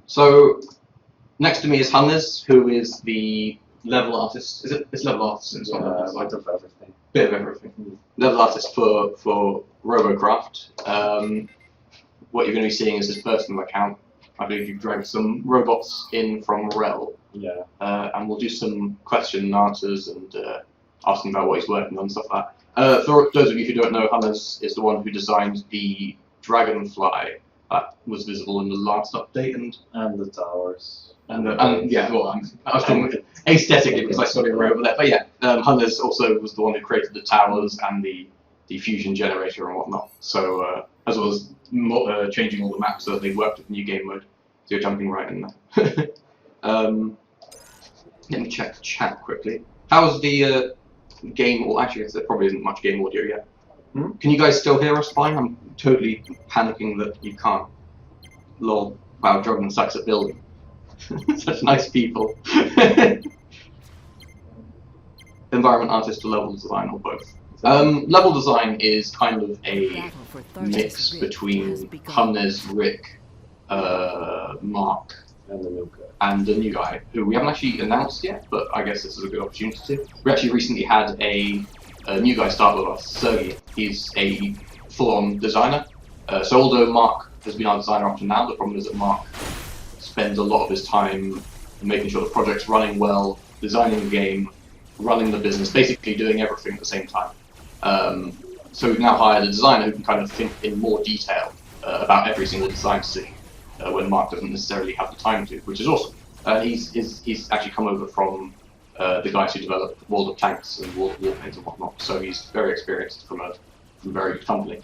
So next to me is Hannes, who is the level artist. Is it? It's level artist. It's not level design. Bit of everything. Bit of everything. Level artist for Robocraft. What you're going to be seeing is his personal account. I believe you've dragged some robots in from Rel. Yeah. And we'll do some question and answers and asking about what he's working on and stuff like that. For those of you who don't know, Hannes is the one who designed the dragonfly that was visible in the last update and the towers. And yeah, well, I was talking aesthetically because I saw it right over there. But yeah, Hannes also was the one who created the towers and the fusion generator and whatnot. So as well as changing all the maps so that they worked with the new game mode. So you're jumping right in there. Let me check the chat quickly. How's the game? Well, actually, there probably isn't much game audio yet. Can you guys still hear us fine? I'm totally panicking that you can't. Lol. Wow, Drognin sucks at building. Such nice people. Environment artist or level design or both? Level design is kind of a mix between Hannes, Rick, Mark, and the new guy, who we haven't actually announced yet, but I guess this is a good opportunity to. We actually recently had a new guy start with us, Sergey. He's a full-on designer. So although Mark has been our designer up to now, the problem is that Mark spends a lot of his time making sure the project's running well, designing the game, running the business, basically doing everything at the same time. So we've now hired a designer who can kind of think in more detail about every single design decision when Mark doesn't necessarily have the time to, which is awesome. He's actually come over from the guys who developed World of Tanks and World of Warplanes and whatnot, so he's very experienced from a very good company.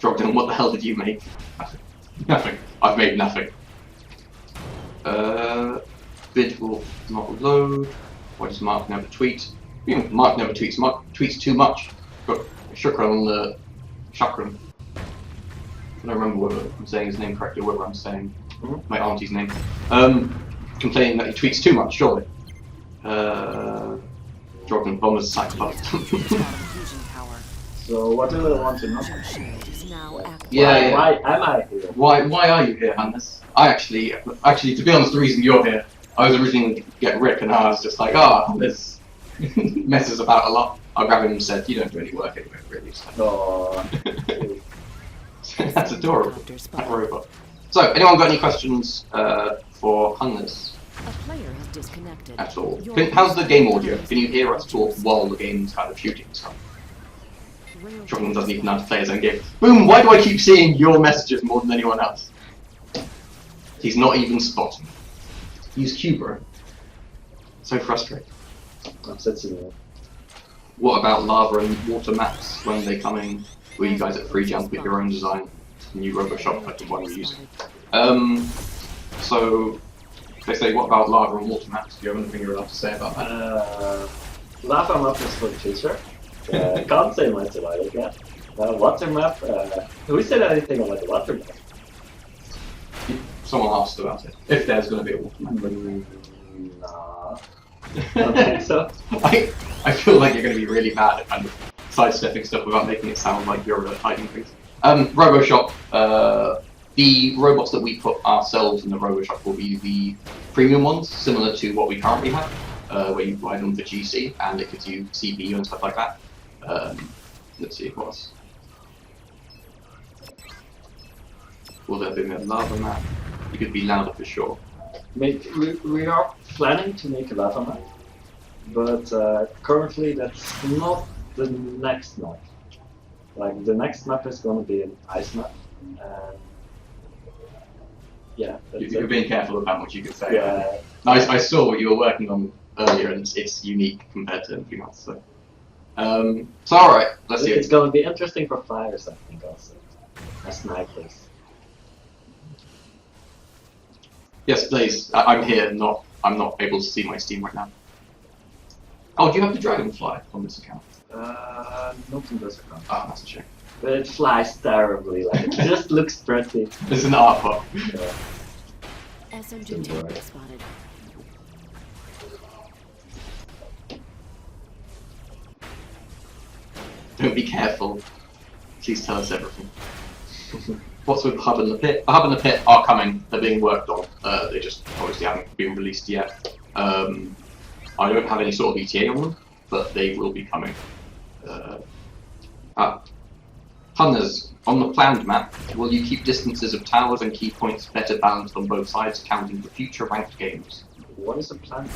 Drognin, what the hell did you make? Nothing. I've made nothing. Vid will not load. Why does Mark never tweet? Mark never tweets. Mark tweets too much. Got Shukran on the Shukran. I don't remember whether I'm saying his name correctly or whether I'm saying my auntie's name. Complaining that he tweets too much, surely. Drognin Bomber's psychopath. So what do they want to know? Yeah. Why am I here? Why are you here, Hannes? I actually, to be honest, the reason you're here, I was originally going to get Rick, and I was just like, Hannes messes about a lot. I grabbed him and said, you don't do any work anyway, really. So. That's adorable. That robot. So, anyone got any questions for Hannes? A player has disconnected. At all? How's the game audio? Can you hear us talk while the game's kind of shooting stuff? Drognin doesn't even know how to play his own game. Boom! Why do I keep seeing your messages more than anyone else? He's not even spotting. Use Q, bro. So frustrating. What about lava and water maps when they come in? Were you guys at free jump with your own design? New Roboshop like the one we're using. So they say, what about lava and water maps? Do you have anything you're allowed to say about that? Lava map is for the future. Can't say much about it yet. Water map, who said anything about the water map? Someone asked about it. If there's going to be a water map. Nah. I don't think so. I feel like you're going to be really bad at kind of sidestepping stuff without making it sound like you're hiding things. Roboshop, the robots that we put ourselves in the Roboshop will be the premium ones, similar to what we currently have, where you buy them for GC, and it gives you CPU and stuff like that. Let's see what else. Will there be a lava map? You could be louder for sure. We are planning to make a lava map, but currently that's not the next map. Like, the next map is going to be an ice map, and yeah. You're being careful of how much you can say. Yeah. I saw what you were working on earlier, and it's unique compared to anything else. So alright, let's see. It's going to be interesting for flyers, I think, also. As snipers. Yes, please. I'm here. I'm not able to see my Steam right now. Oh, do you have the dragonfly on this account? Not on this account. Oh, that's a shame. But it flies terribly. Like, it just looks pretty. It's an art pop. Yeah. SMG target spotted. Don't be careful. Please tell us everything. What's with the hub and the pit? The hub and the pit are coming. They're being worked on. They just obviously haven't been released yet. I don't have any sort of ETA on them, but they will be coming. Hunters, on the planned map, will you keep distances of towers and key points better balanced on both sides, counting for future ranked games? What is the plan?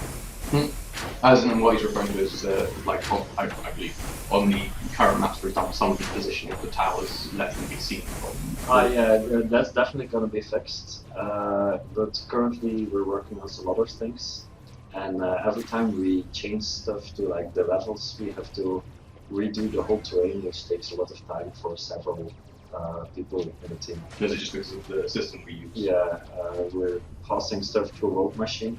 As in what he's referring to is, I believe, on the current maps, for example, some of the positioning of the towers let them be seen from... Yeah, that's definitely going to be fixed. But currently we're working on some other things. And every time we change stuff to like the levels, we have to redo the whole terrain, which takes a lot of time for several people in the team. Is it just because of the system we use? Yeah, we're passing stuff through a road machine,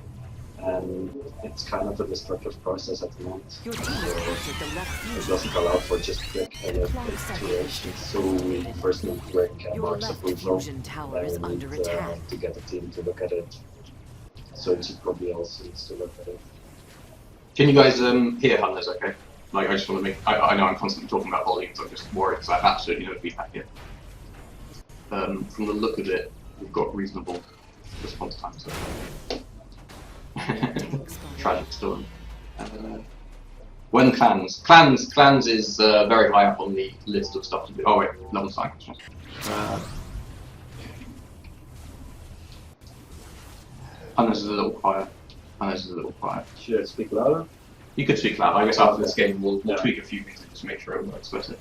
and it's kind of a destructive process at the moment. So it doesn't allow for just quick iterations, so we first need Rick and Mark's approval, and we need to get the team to look at it. So it should probably also needs to look at it. Can you guys hear Hunters okay? Like, I just want to make... I know I'm constantly talking about volumes, I'm just worried because I have absolutely no feedback here. From the look of it, we've got reasonable response time, so... Tragic story. When clans? Clans is very high up on the list of stuff to do. Oh wait, level design questions. Hunters is a little quiet. Should I speak louder? You could speak loud. I guess after this game we'll tweak a few things just to make sure it works better.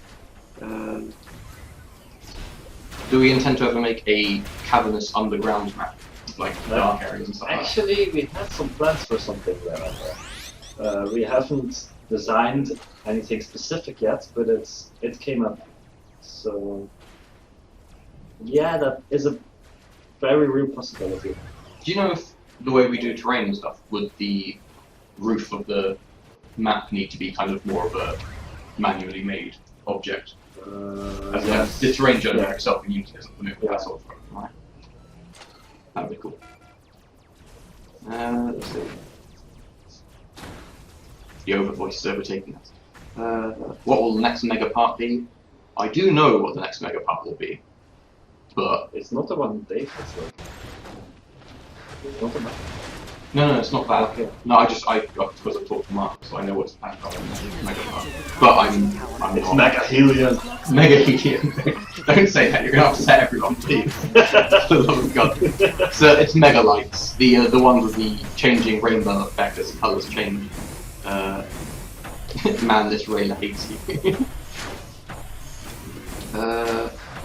Do we intend to ever make a cavernous underground map? Like dark areas and stuff like that? Actually, we had some plans for something there. We haven't designed anything specific yet, but it came up. So yeah, that is a very real possibility. Do you know if the way we do terrain and stuff, would the roof of the map need to be kind of more of a manually made object? As Yes. the terrain generator itself in Unity doesn't move that sort of thing, right? That would be cool. Let's see. The over voice is overtaking us. What will the next mega part be? I do know what the next mega part will be, but It's not the one Dave has like. It's not about. no, it's not that. Okay. No, I because I talked to Mark, so I know what's planned on the mega part. But I'm It's not. Mega Helium. Mega helium. Don't say that. You're gonna upset everyone, please. For the love of God. So it's mega lights. The ones with the changing rainbow effect as the colours change. Man, this rain hates you.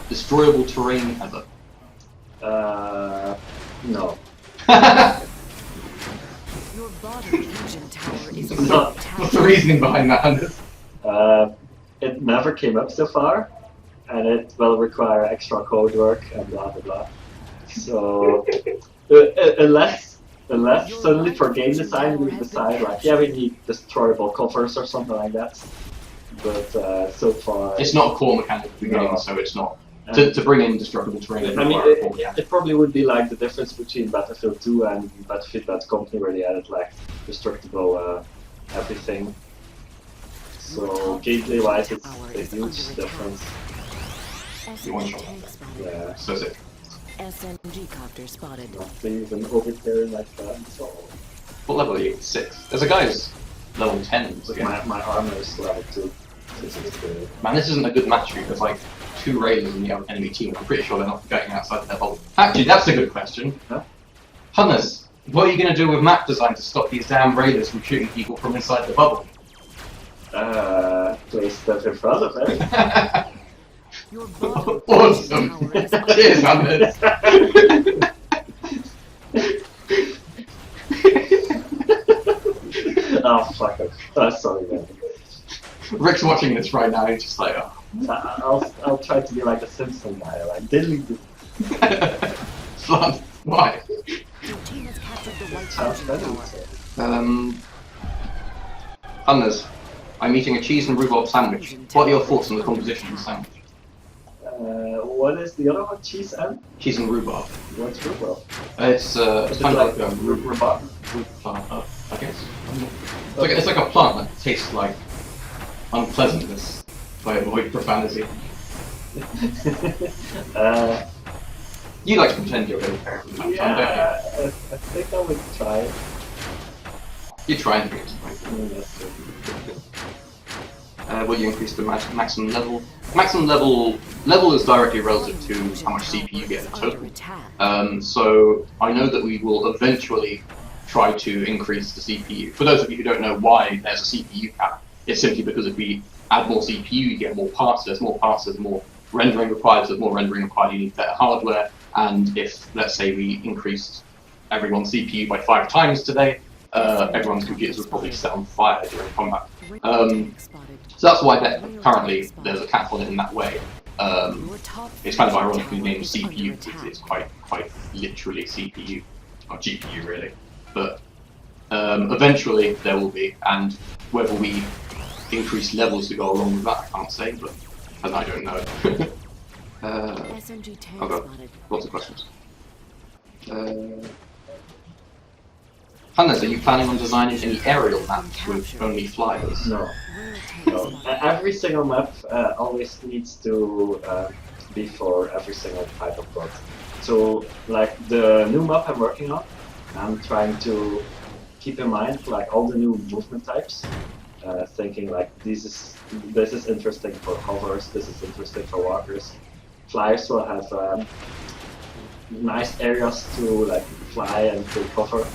Destroyable terrain ever. No. Your bottom engine tower is What's the reasoning behind that, Anders? It never came up so far, and it will require extra code work and blah blah blah. So unless suddenly for game design we decide like, yeah, we need destroyable covers or something like that. But so far It's not a core mechanic at the beginning, No. so it's not. To bring in destructible terrain, I mean, require a core mechanic. it probably would be like the difference between Battlefield 2 and Battlefield Bad Company, where they added like destructible everything. So gameplay-wise, it's a huge difference. You want shot. Yeah, So sick. SMG copter spotted. not even overcarrying like that. So What level are you? 6. There's a guy who's level 10. but Again. my armor is level 2. This is good. Man, this isn't a good match for you. There's like 2 raiders in the enemy team. I'm pretty sure they're not getting outside their bubble. Actually, that's a good question. Huh? Hunters, what are you going to do with map design to stop these damn raiders from shooting people from inside the bubble? Place stuff in front of it. Your bottom Awesome! engine tower is Cheers, Hunters! Oh fuck it. Sorry man. Rick's watching this right now, he's just like, oh. I'll try to be like a Simpson guy, like diddly do. Fun. Why? your team has captured the white Sounds engine better. tower. Hunters, I'm eating a cheese and rhubarb sandwich. What are your thoughts on the composition of the sandwich? What is the other one? Cheese and? Cheese and rhubarb. What's rhubarb? It's kind of like a rhubarb? root plant, I guess. It's like a plant that tastes like unpleasantness, if I avoid profanity. You like to pretend you're going to carry from the map, don't yeah, I think I would try it. you? You try and bring it to point. That's good. Will you increase the maximum level? Maximum level is directly relative to how much CPU you get in total. So I know that we will eventually try to increase the CPU. For those of you who don't know why there's a CPU cap, it's simply because if we add more CPU, you get more parts. There's more parts, there's more rendering required. There's more rendering required, you need better hardware. And if, let's say, we increased everyone's CPU by 5 times today, everyone's computers would probably set on fire during combat. So that's why currently there's a cap on it in that way. It's kind of ironically named CPU because it's quite literally CPU, or GPU really. But eventually there will be, and whether we increase levels to go along with that, I can't say, but and I don't know. I've got lots of questions. Hannes, are you planning on designing any aerial maps with only flyers? No. No. Every single map always needs to be for every single type of bot. So, like the new map I'm working on, I'm trying to keep in mind like all the new movement types. Thinking like this is interesting for hovers, this is interesting for walkers. Flyers will have nice areas to like fly and to cover.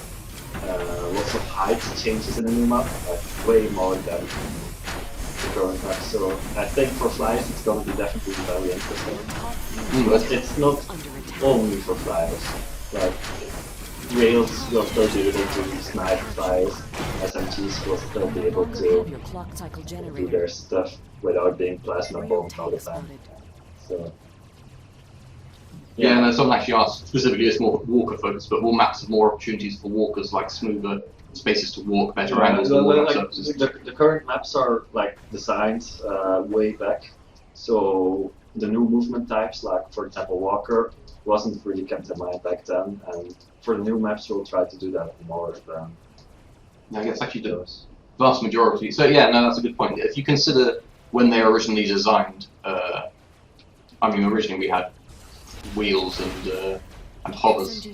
Lots of height changes in the new map, like way more than the current map. So I think for flyers it's going to be definitely very interesting. But it's not only for flyers. Like rails will still be able to snipe flyers, SMGs will still be able to do their stuff without being plasma bombed all the time. So yeah, no, someone actually asked specifically it's more walker focused, but will maps have more opportunities for walkers, like smoother spaces to walk, better angles, and more surfaces? The current maps are like designed way back, so the new movement types, like for example walker, wasn't really kept in mind back then, and for the new maps we'll try to do that more than I guess actually the vast majority. So yeah, no, that's a good point. If you consider when they were originally designed, I mean originally we had wheels and hovers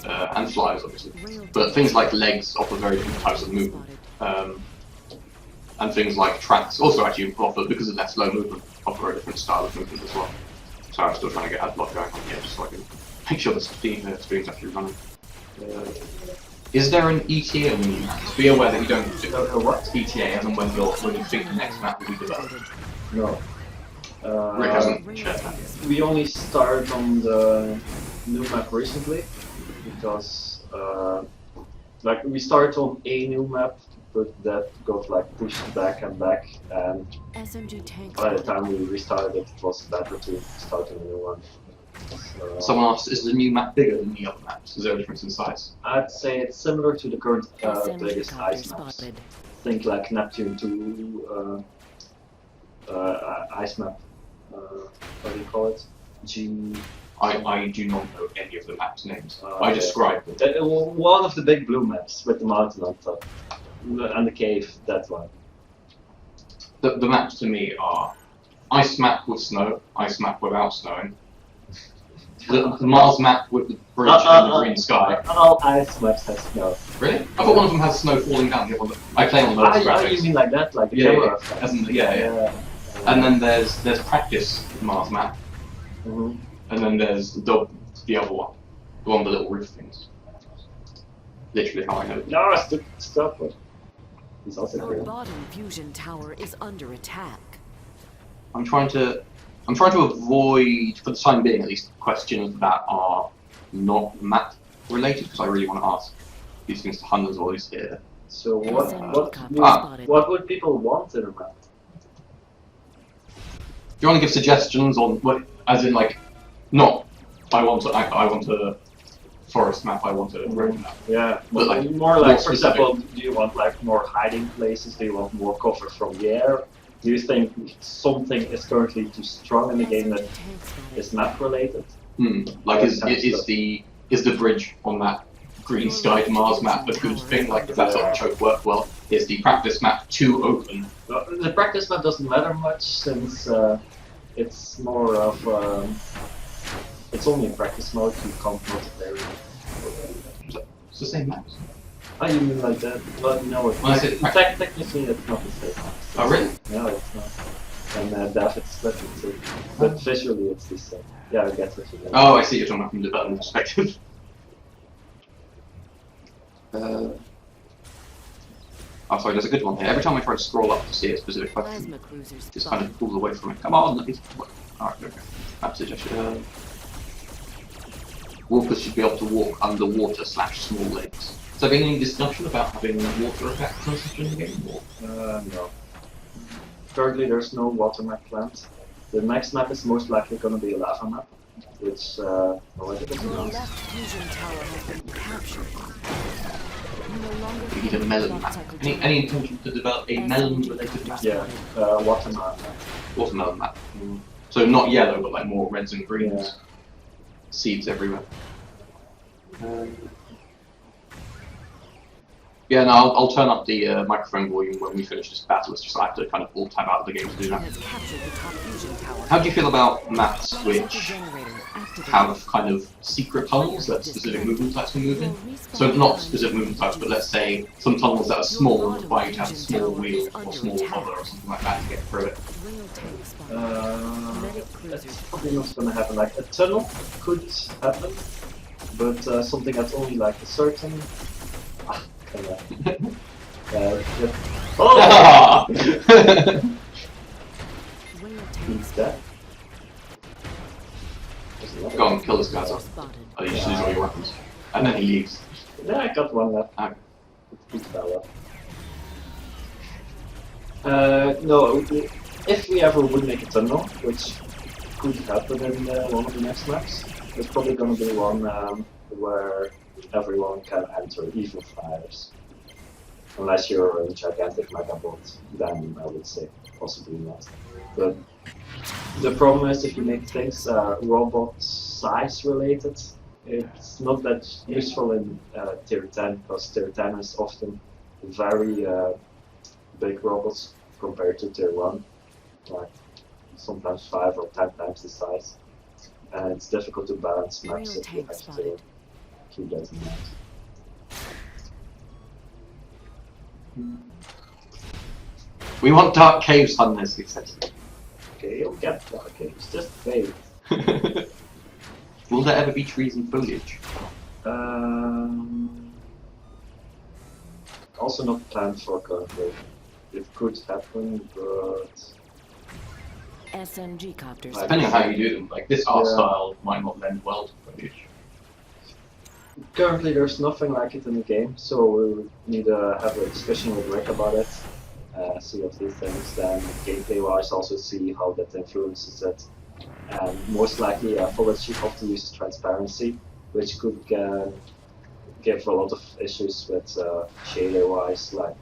and flyers obviously, but things like legs offer very different types of movement, and things like tracks also actually offer, because of their slow movement, offer a different style of movement as well. So I'm still trying to get Adblock going on here just so I can make sure the stream's actually running. Is there an ETA on you? Just be aware that you don't do what? ETA as and when you think the next map will be developed. No. Rick hasn't shared that. We only started on the new map recently because like we started on a new map, but that got like pushed back and back, and by the time we restarted it, it was better to start on a new one. So, Someone asked, is the new map bigger than the other maps? Is there a difference in size? I'd say it's similar to the current biggest ice maps. Think like Neptune 2 ice map. What do you call it? I do not know any of the maps' names. I described them. One of the big blue maps with the mountain on top. And the cave, that one. The maps to me are ice map with snow, ice map without snowing, the Mars map with the bridge and the green sky. All ice maps have snow. Really? I thought one of them has snow falling down. The other one, I play on those graphics. You mean like that, like the camera effect? Yeah. And then there's practice Mars map, and then there's the other one, the one with the little roof things. Literally how I know it. No, stop it. It's also Your green. bottom fusion tower is under attack. I'm trying to avoid, for the time being at least, questions that are not map related, because I really want to ask these things to Hunters while he's here. So what would people want in a map? Do you want to give suggestions on what, as in like, not I want a forest map, I want a road map. Yeah, But like, more like, for specific. example, do you want like more hiding places? Do you want more cover from the air? Do you think something is currently too strong in the game that is map related? Like is the bridge on that green sky to Mars map a good thing? Like does that sort of choke work well? Is the practice map too open? The practice map doesn't matter much since It's more of it's only in practice mode. You can't multiplayer. It's the same map. Oh, you mean like that? But no, When I said technically it's not the same. Oh, really? No, it's not. And David split it too. But visually it's the same. Yeah, I get what you mean. Oh, I see. You're talking about from the development perspective. Oh, sorry, there's a good one here. Every time I try to scroll up to see a specific question, Plasma cruisers it just spotted. kind of pulls away from it. Come on, let me... Alright, okay. Map suggestion. Walkers should be able to walk underwater / small lakes. Has there been any discussion about having water effects or such in the game? Or? No. Currently there's no water map planned. The next map is most likely going to be a lava map, which already was Your announced. left fusion tower has been captured. You no longer We need a melon map. Any intention to develop a melon-related map? Yeah, water map. Watermelon map. So not yellow, but like more reds and greens. Yeah. Seeds everywhere. Yeah, no, I'll turn up the microphone volume when we finish this battle. It's just I have to kind of alt tab out of the game to do that. has captured the top fusion tower. How do you feel about maps Plasma which generator activated. have kind of secret tunnels that specific movement types can move in? So not specific movement types, but let's say some tunnels that are small and require you to have a small wheel or small hover or something like that to get through it. Rail tank spotted. Medic That's cruisers. probably not going to happen. Like a tunnel could happen, but something that's only like a certain. Oh! Rail He's tank dead. Go and kill this guy off. spotted. Oh, you just lose all your weapons. And then he leaves. Yeah, I got one left. Okay. Good fella. No, if we ever would make a tunnel, which could happen in one of the next maps, there's probably going to be one where everyone can enter, even flyers. Unless you're a gigantic megabot, then I would say possibly not. But the problem is if you make things robot size related, it's not that useful in tier 10 because tier 10 is often very big robots compared to tier 1, like sometimes 5 or 10 times the size. And it's difficult to balance maps Rail if you tank have to spotted. keep that in mind. We want dark caves, Hunners, he says. Okay, you'll get dark caves, just wait. Will there ever be trees and foliage? Also not planned for currently. It could happen, but SMG copters. Depending on how you do them, like this art Yeah. style might not lend well to foliage. currently there's nothing like it in the game, so we'll need to have a discussion with Rick about it, see a few things, then gameplay-wise also see how that influences it. And most likely foliage often uses transparency, which could give a lot of issues with shader-wise, like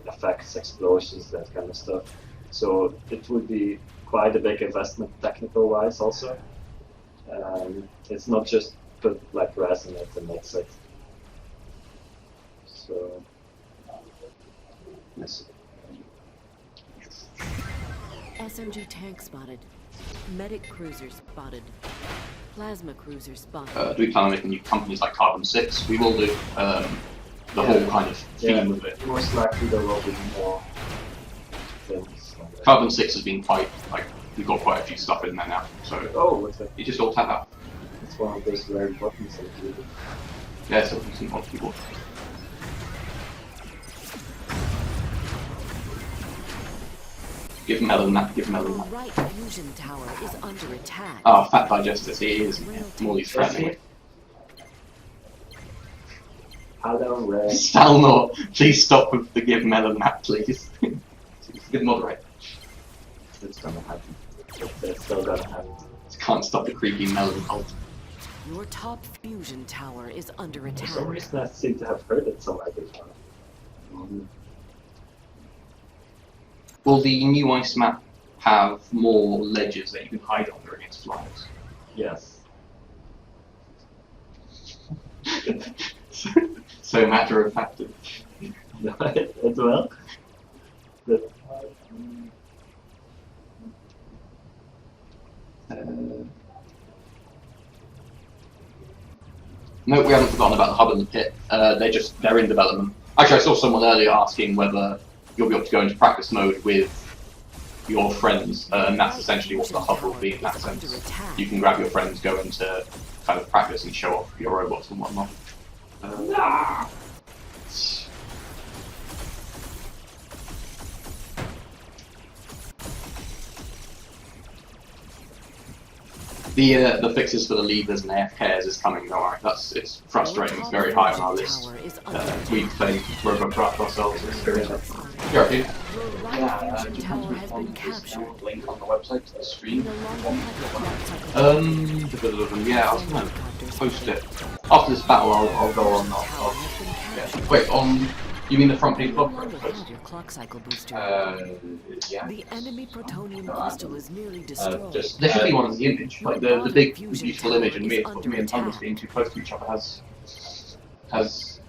effects, explosions, that kind of stuff. So it would be quite a big investment technical-wise also. It's not just put like resin in it and that's it. So yes. SMG tank spotted. Medic cruiser spotted. Plasma cruiser spotted. Do we plan on making new companies like Carbon 6? We will do. The whole kind of theme of it. Most likely there will be more things. Like that. Carbon 6 has been quite, like, we've got quite a few stuff in there now, so Oh, what's that? you just all tap out. It's one of those rare buttons that you Yeah, so you can hold keyboard. Give Melon that, give Melon Your that. right fusion tower is under attack. Ah, Fat Digestus, he is more these threatening. Hello, Ray. Stalnor, please stop with the give Melon that, please. Good moderate. It's gonna happen. It's still gonna happen. Can't stop the creepy Melon cult. Your top fusion tower is under For attack. some reason I seem to have heard it somewhere before. Will the new ice map have more ledges that you can hide under against flyers? Yes. So matter of fact. It will. But, No, we haven't forgotten about the hub and the pit. They're in development. Actually, I saw someone earlier asking whether you'll be able to go into practice mode with your friends, and that's essentially what the hub will be in that sense. You can grab your friends, go into kind of practice and show off your robots and whatnot. The fixes for the levers and AFKs is coming, don't worry. It's frustrating, it's very high on our list. We've played Robocraft ourselves, it's very You're up, dude. Yeah, just on link on the website to the stream. Yeah, I was gonna post it. After this battle, I'll go on. Yeah. Wait, on. You mean the front page blog post? Your clock cycle booster. Yeah. The enemy plotonium crystal is nearly destroyed. There should be one in the image, like the big beautiful image, and me and Thomas being too close to each other has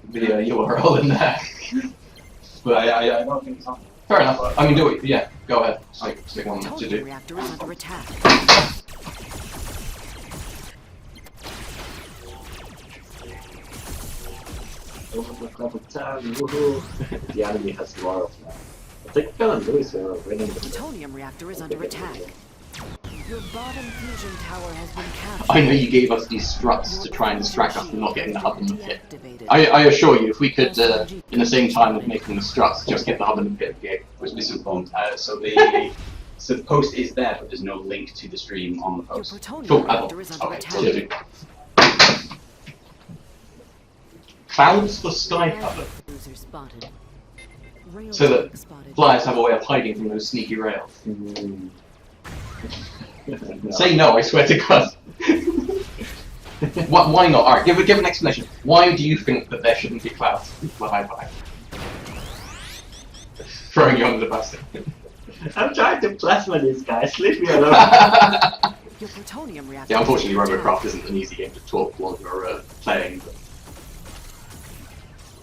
the URL in there. But I don't think it's on. fair enough. I mean, do it. Yeah, go ahead. Stick one to Plutonium do. reactor is under attack. Overclock level 10, woohoo! The enemy has a lot of now. I think Phil and Lewis are winning the Plutonium reactor is under attack. Your bottom fusion tower has been captured. I know you gave us these struts to try and distract us from not getting the hub and the pit. I assure you, if we could, in the same time of making the struts, just get the hub and the pit, yeah. Was misinformed. So the post is there, but there's no link to the stream on the Your post. plutonium Cool. reactor is under Okay. attack. Will do. Clouds for sky cover, Cruiser spotted. Rail so that spotted. flyers have a way of hiding from those sneaky rails. No. Say no, I swear to God. Why not? Alright, give an explanation. Why do you think that there shouldn't be clouds to fly by? Throwing you under the bus. I'm trying to plasma these guys, leave me alone! Your plutonium reactor. Yeah, unfortunately, is under Robocraft isn't an easy game to talk while you're playing. But...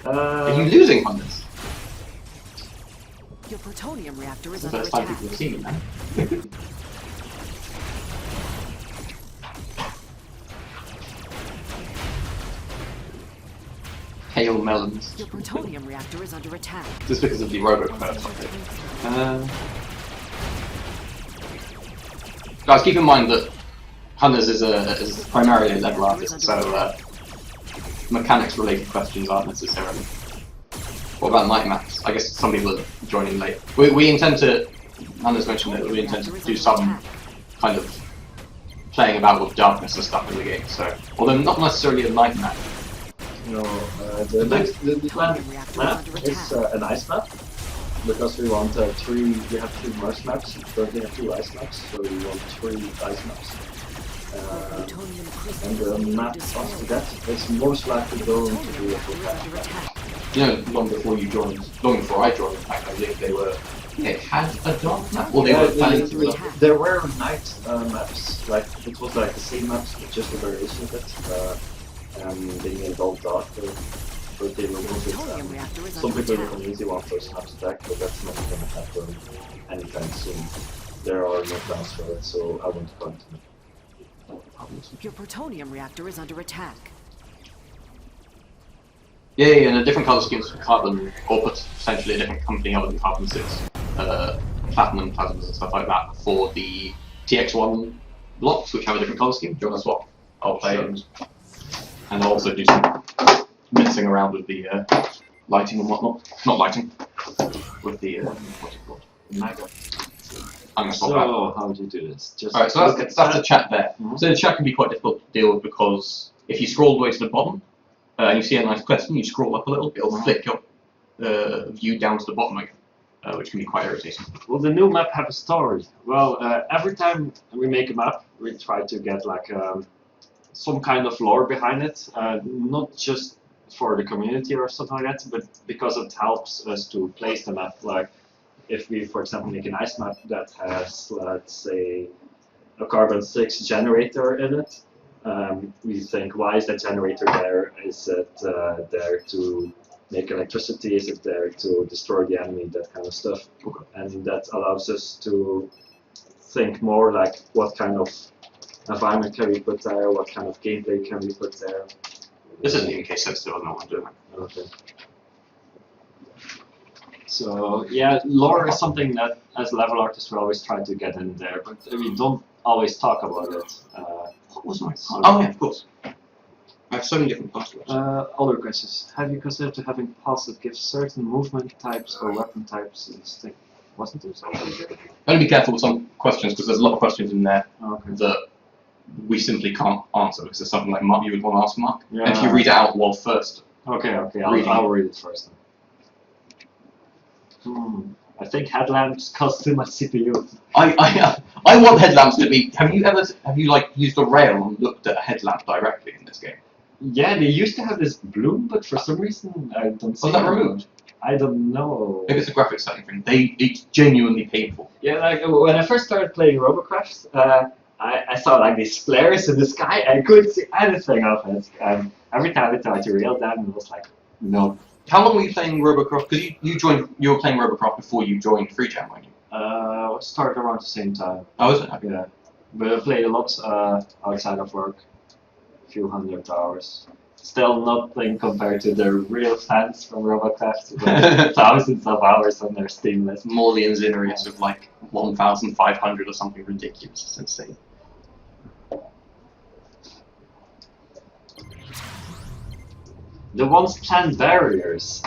Are you losing on this? Your plutonium reactor is It's the under first time attack. people have seen it now. Hail melons. Your plutonium reactor is under attack. Just because of the Robocraft. Guys, keep in mind that Hunters is primarily a level artist, so mechanics-related questions aren't necessarily. What about night maps? I guess some people are joining late. We intend to, Hunters mentioned that we intend to do some kind of playing about with darkness and stuff in the game, so, although not necessarily a night map. No, the plan map is an ice map, because we want we have 2 Mars maps, we currently have 2 ice maps, so we want 3 ice maps. And the map after that is most likely going to be a volcanic map. You know, long before you joined, long before I joined, in fact, I think it had a dark map, or they were planning to do. There were night maps, like it was like the same maps, but just a variation of it. They made it all darker, but they removed it. Some people don't easily want those maps back, but that's not going to happen anytime soon. There are no plans for it, so I won't go into it. Your plutonium reactor is under attack. Yeah, and a different colour schemes for Carbon, or potentially a different company other than Carbon 6, Platinum Plasmas and stuff like that, for the TX1 blocks, which have a different colour scheme. Do you want to swap? I'll play and I'll also do some messing around with the lighting and whatnot. Not lighting, with the, what's it called? Maga. I'm going to swap that. So, how do you do this? Just Alright, so that's the chat there. Mhm. So the chat can be quite difficult to deal with because if you scroll all the way to the bottom, and you see a nice question, you scroll up a little, it'll flick your view down to the bottom again, which can be quite irritating. Will the new map have a story? Well, every time we make a map, we try to get like some kind of lore behind it, not just for the community or something like that, but because it helps us to place the map. Like if we, for example, make an ice map that has, let's say, a carbon 6 generator in it, we think, why is that generator there? Is it there to make electricity? Is it there to destroy the enemy? That kind of stuff. And that allows us to think more like what kind of environment can we put there, what kind of gameplay can we put there. This isn't even case sensitive, I don't know what I'm doing. Okay. So yeah, lore is something that as level artists we always try to get in there, but we don't always talk about it. What was my password? Oh yeah, of course. I have so many different passwords. Other questions. Have you considered to having paths that give certain movement types or weapon types in this thing? Wasn't there something? Only be careful with some questions because there's a lot of questions in there Okay. that we simply can't answer because there's something like Mark you would want to ask Mark. Yeah. And if you read it out well first. Okay, Reading. I'll read it first then. I think headlamps cost too much CPU. I want headlamps to be. Have you like used a rail and looked at a headlamp directly in this game? Yeah, they used to have this bloom, but for some reason I don't see Was that it. removed? I don't know. Maybe it's a graphics setting thing. It's genuinely painful. Yeah, like when I first started playing Robocraft, I saw like these flares in the sky. I couldn't see anything of it. And every time I tried to reel them, it was like, no. How long were you playing Robocraft? Because you were playing Robocraft before you joined Free Jam, weren't you? Started around the same time. Oh, is it? Okay. Yeah, but I played a lot outside of work, a few hundred hours. Still nothing compared to the real fans from Robocraft who have thousands of hours on their Steam list. Morley and Zinarius of like 1,500 or something ridiculous. It's insane. The once planned barriers.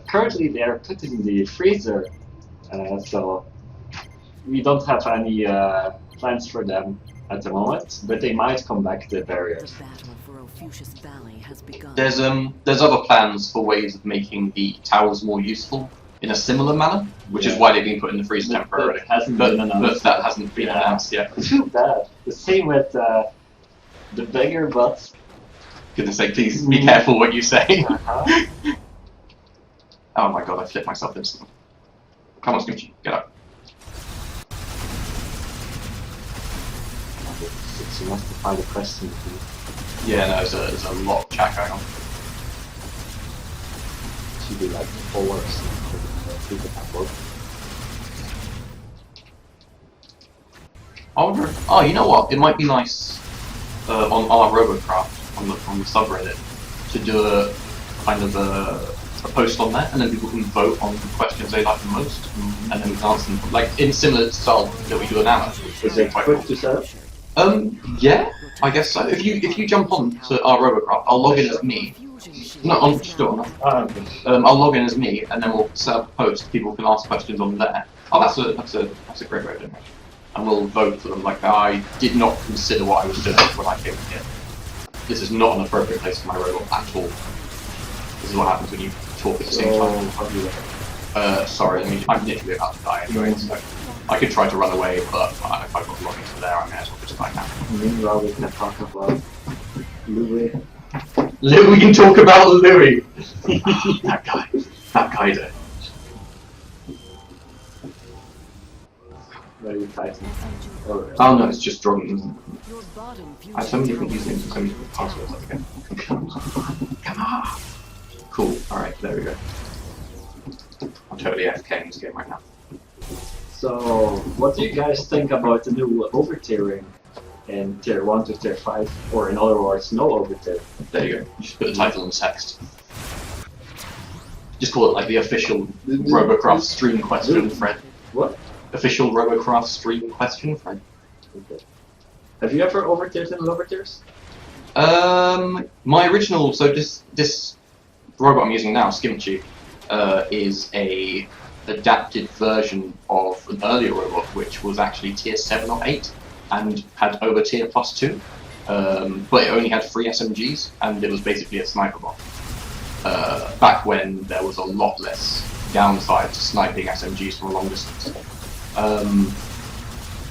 Currently they are put in the freezer, so we don't have any plans for them at the moment, but they might come back, the barriers. The battle for Ophusius Valley has begun. There's other plans for ways of making the towers more useful in a similar manner, which is why they've been put in the freezer temporarily. That hasn't been announced. But that hasn't been announced yet. Too bad. The same with the bigger butts. Goodness sake, please be careful what you say. Uh-huh. Oh my god, I flipped myself instantly. Come on, Scoochie, get up. So you must find a question. Yeah, no, there's a lot of chat going on. Should be like 4 or something. I wonder. Oh, you know what? It might be nice on our Robocraft on the subreddit to do a kind of a post on that, and then people can vote on the questions they like the most, and then we can answer them like in similar style that we do an hour. Is it quick to set up? Yeah, I guess so. If you jump on to our Robocraft, I'll log in as me. No, I'm just doing that. I'll log in as me, and then we'll set up a post. People can ask questions on there. Oh, that's a great way of doing it. And we'll vote for them. Like I did not consider what I was doing when I came in here. This is not an appropriate place for my robot at all. This is what happens when you talk at the same time. Sorry, I'm literally about to die anyway, so I could try to run away, but if I've got to log into there, I may as well just die now. Meanwhile, we can talk about Louis. We can talk about Louis! That guy there. Very tight. Oh no, it's just Drognin, isn't it? Your bottom I have so many different usernames and so many different passwords. Okay. Come on! Cool, alright, there we go. I'm totally AFK in this game right now. So, what do you guys think about the new over-tiering in Tier 1 to Tier 5? Or in other words, no over-tier? There you go. You just put the title in the text. Just call it like the official Robocraft stream question thread. What? Official Robocraft stream question thread. Okay. Have you ever over-tiered in lower tiers? My original, so this robot I'm using now, Skimchi, is a adapted version of an earlier robot, which was actually tier 7 or 8, and had over tier +2, but it only had 3 SMGs, and it was basically a sniper bot. Back when there was a lot less downside to sniping SMGs from a long distance.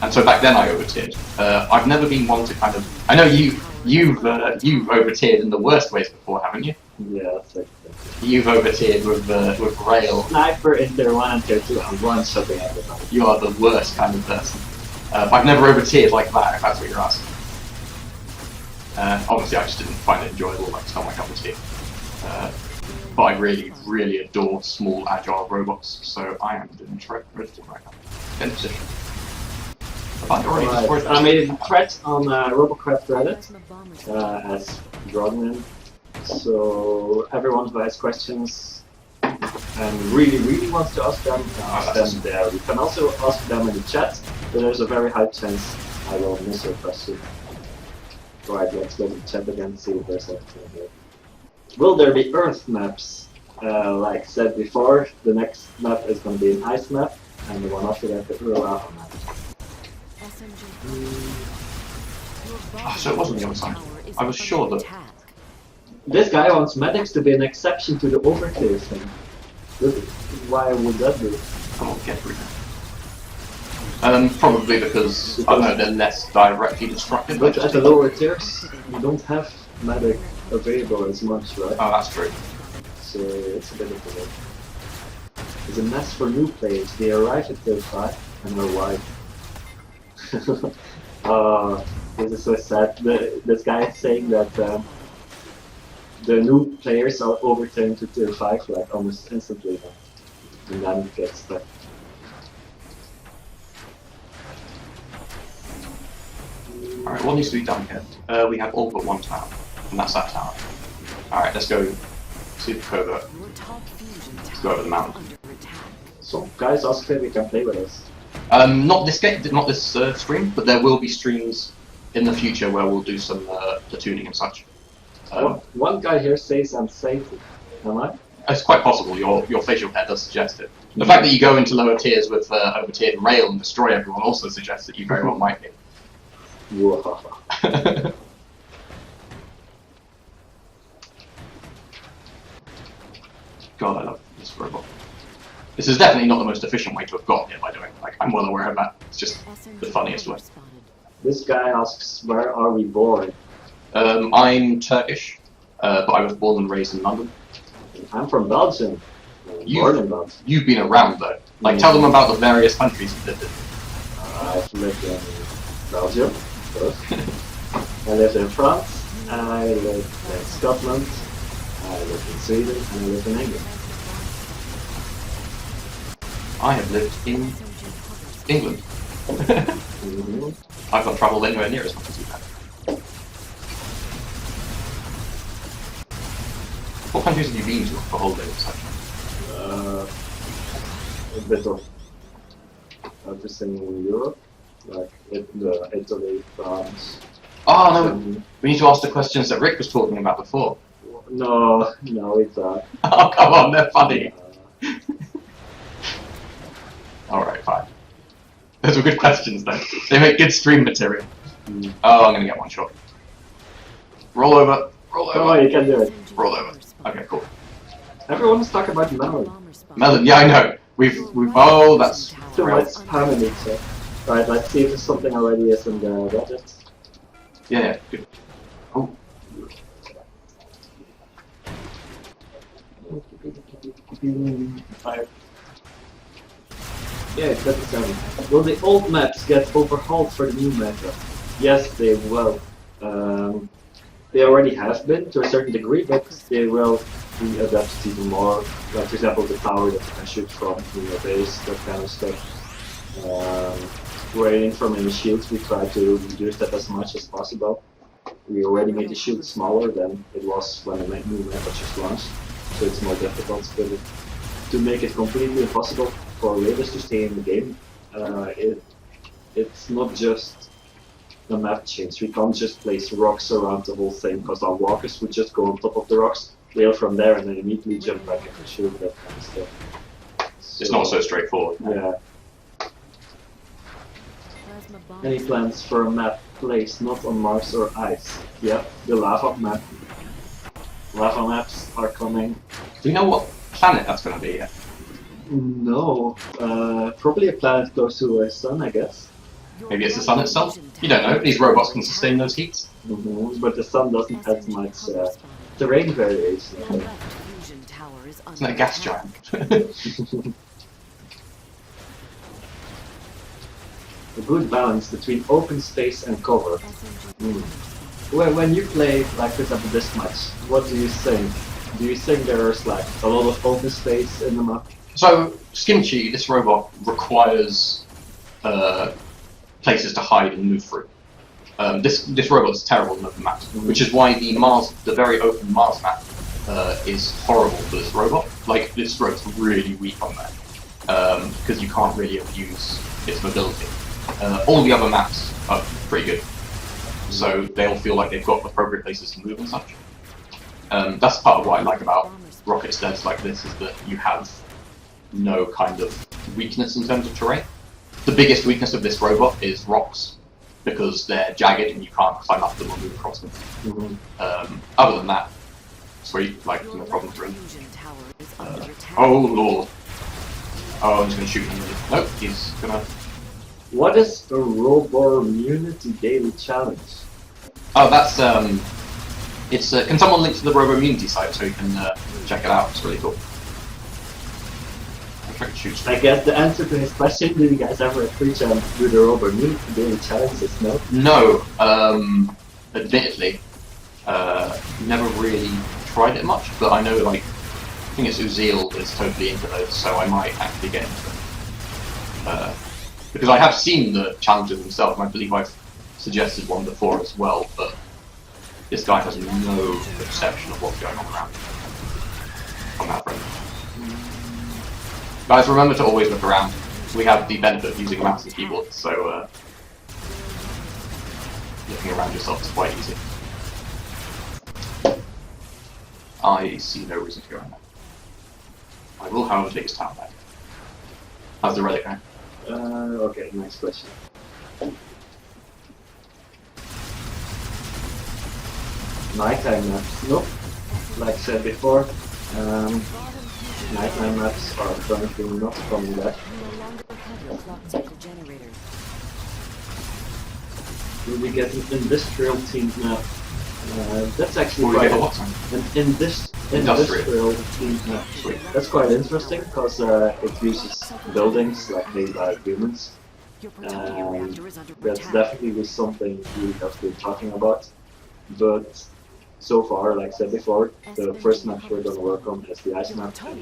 And so back then I over-tiered. I've never been one to kind of... I know you've over-tiered in the worst ways before, haven't you? Yeah, that's like You've over-tiered with Rail. Sniper in Tier 1 and Tier 2 and one shopping at the time. You are the worst kind of person. I've never over-tiered like that, if that's what you're asking. Obviously I just didn't find it enjoyable, like it's not my cup of tea. But I really, really adore small, agile robots, so I am doing right now. In position. I've already destroyed I that. made a thread on Robocraft Reddit Plasma bomber as Drognin. So everyone who has questions and really wants to ask them, ask them there. You can also ask them in the chat, but there's a very high chance I will miss your question. Right, let's go to the chat again, see if there's anything here. Will there be Earth maps? Like said before, the next map is going to be an ice map, and the one after that the lava map. Oh, so it wasn't the other side. I was sure that. This guy wants medics to be an exception to the overclear thing. Why would that be? Oh, get rid of it. Probably because, I don't know, they're less directly destructive. But at the lower tiers, you don't have medic available as much, right? Oh, that's true. So it's a bit of a way. It's a mess for new players. They arrive at tier 5 and are wide. This is so sad. This guy is saying that the new players are overturned to tier 5 like almost instantly now. And then it gets stuck. Alright, what needs to be done here? We have all but one tower, and that's that tower. Alright, let's go see the covert. Let's go over the mountain. So guys ask if we can play with us. Not this game, not this stream, but there will be streams in the future where we'll do some platooning and such. One guy here says I'm safe. Am I? It's quite possible. Your facial hair does suggest it. The fact that you go into lower tiers with over-tiered rail and destroy everyone also suggests that you very well might be. God, I love this robot. This is definitely not the most efficient way to have gotten here, by the way. Like, I'm well aware of that. It's just the funniest way. This guy asks, where are we born? I'm Turkish, but I was born and raised in London. I'm from Belgium. Born in Belgium. You've been around, though. Like, tell them about the various countries you've lived in. I've lived in Belgium, first. I lived in France, I lived in Scotland, I lived in Sweden, and I lived in England. I have lived in England. I've not travelled anywhere near as much as you have. What countries have you been to for holiday and such? A bit of everything in Europe, like Italy, France. Oh no, we need to ask the questions that Rick was talking about before. No, it's Oh come on, they're funny. Alright, fine. Those were good questions though. They make good stream material. Oh, I'm gonna get one shot. Roll over, roll over. Oh, you can do it. Roll over. Okay, cool. Everyone's talking about melon. Melon, yeah I know. We've oh that's Too real. much spam in it, so. Right, let's see if there's something already is in the Reddit. Yeah, good. Oh. Yeah, it's 27. Will the old maps get overhauled for the new meta? Yes, they will. They already have been to a certain degree, but they will be adapted even more. Like, for example, the tower that you can shoot from in your base, that kind of stuff. Raining from any shields, we try to reduce that as much as possible. We already made the shield smaller than it was when the new meta just launched, so it's more difficult to make it completely impossible for raiders to stay in the game. It's not just a map change. We can't just place rocks around the whole thing, because our walkers would just go on top of the rocks, rail from there, and then immediately jump back and shoot, that kind of stuff. So, It's not so straightforward. yeah. Any plans for a map placed not on Mars or ice? Yep, the lava map. Lava maps are coming. Do you know what planet that's going to be yet? No, probably a planet close to a sun, I guess. Maybe it's the sun itself? You don't know, these robots can sustain those heats. But the sun doesn't have much terrain variation. It's not a gas giant. A good balance between open space and cover. When you play, like for example, this match, what do you think? Do you think there's like a lot of open space in the map? So, Skimchi, this robot, requires places to hide and move through. This robot's terrible in open maps, which is why the very open Mars map is horrible for this robot. Like, this robot's really weak on there, because you can't really abuse its mobility. All the other maps are pretty good, so they all feel like they've got appropriate places to move and such. That's part of what I like about rocket sleds like this, is that you have no kind of weakness in terms of terrain. The biggest weakness of this robot is rocks, because they're jagged and you can't climb up them or move across them. Other than that, sweet, like, no problems really. Oh lord. Oh, I'm just gonna shoot him. Nope, he's gonna... What is a Robo-Immunity Daily Challenge? Oh, that's, can someone link to the Robo Immunity site so you can check it out? It's really cool. I'm trying to shoot. I guess the answer to his question, do you guys ever pre-jump do the Robo-Immunity Daily Challenge, is no? No, admittedly, never really tried it much, but I know, like, I think it's Uziel is totally into those, so I might actually get into them. Because I have seen the challenges themselves, and I believe I've suggested one before as well, but this guy has no perception of what's going on around him on that front. Guys, remember to always look around. We have the benefit of using mouse and keyboard, so looking around yourself is quite easy. I see no reason to go in there. I will, however, take his town back. How's the relic going? Okay, nice question. Nighttime maps. Nope. Like I said before, nighttime maps are currently not coming back. We get an industrial themed map. That's actually quite an industrial themed map. That's quite interesting because it uses buildings like made by humans. That's definitely something we have been talking about. But so far, like I said before, the first map we're going to work on is the ice map, and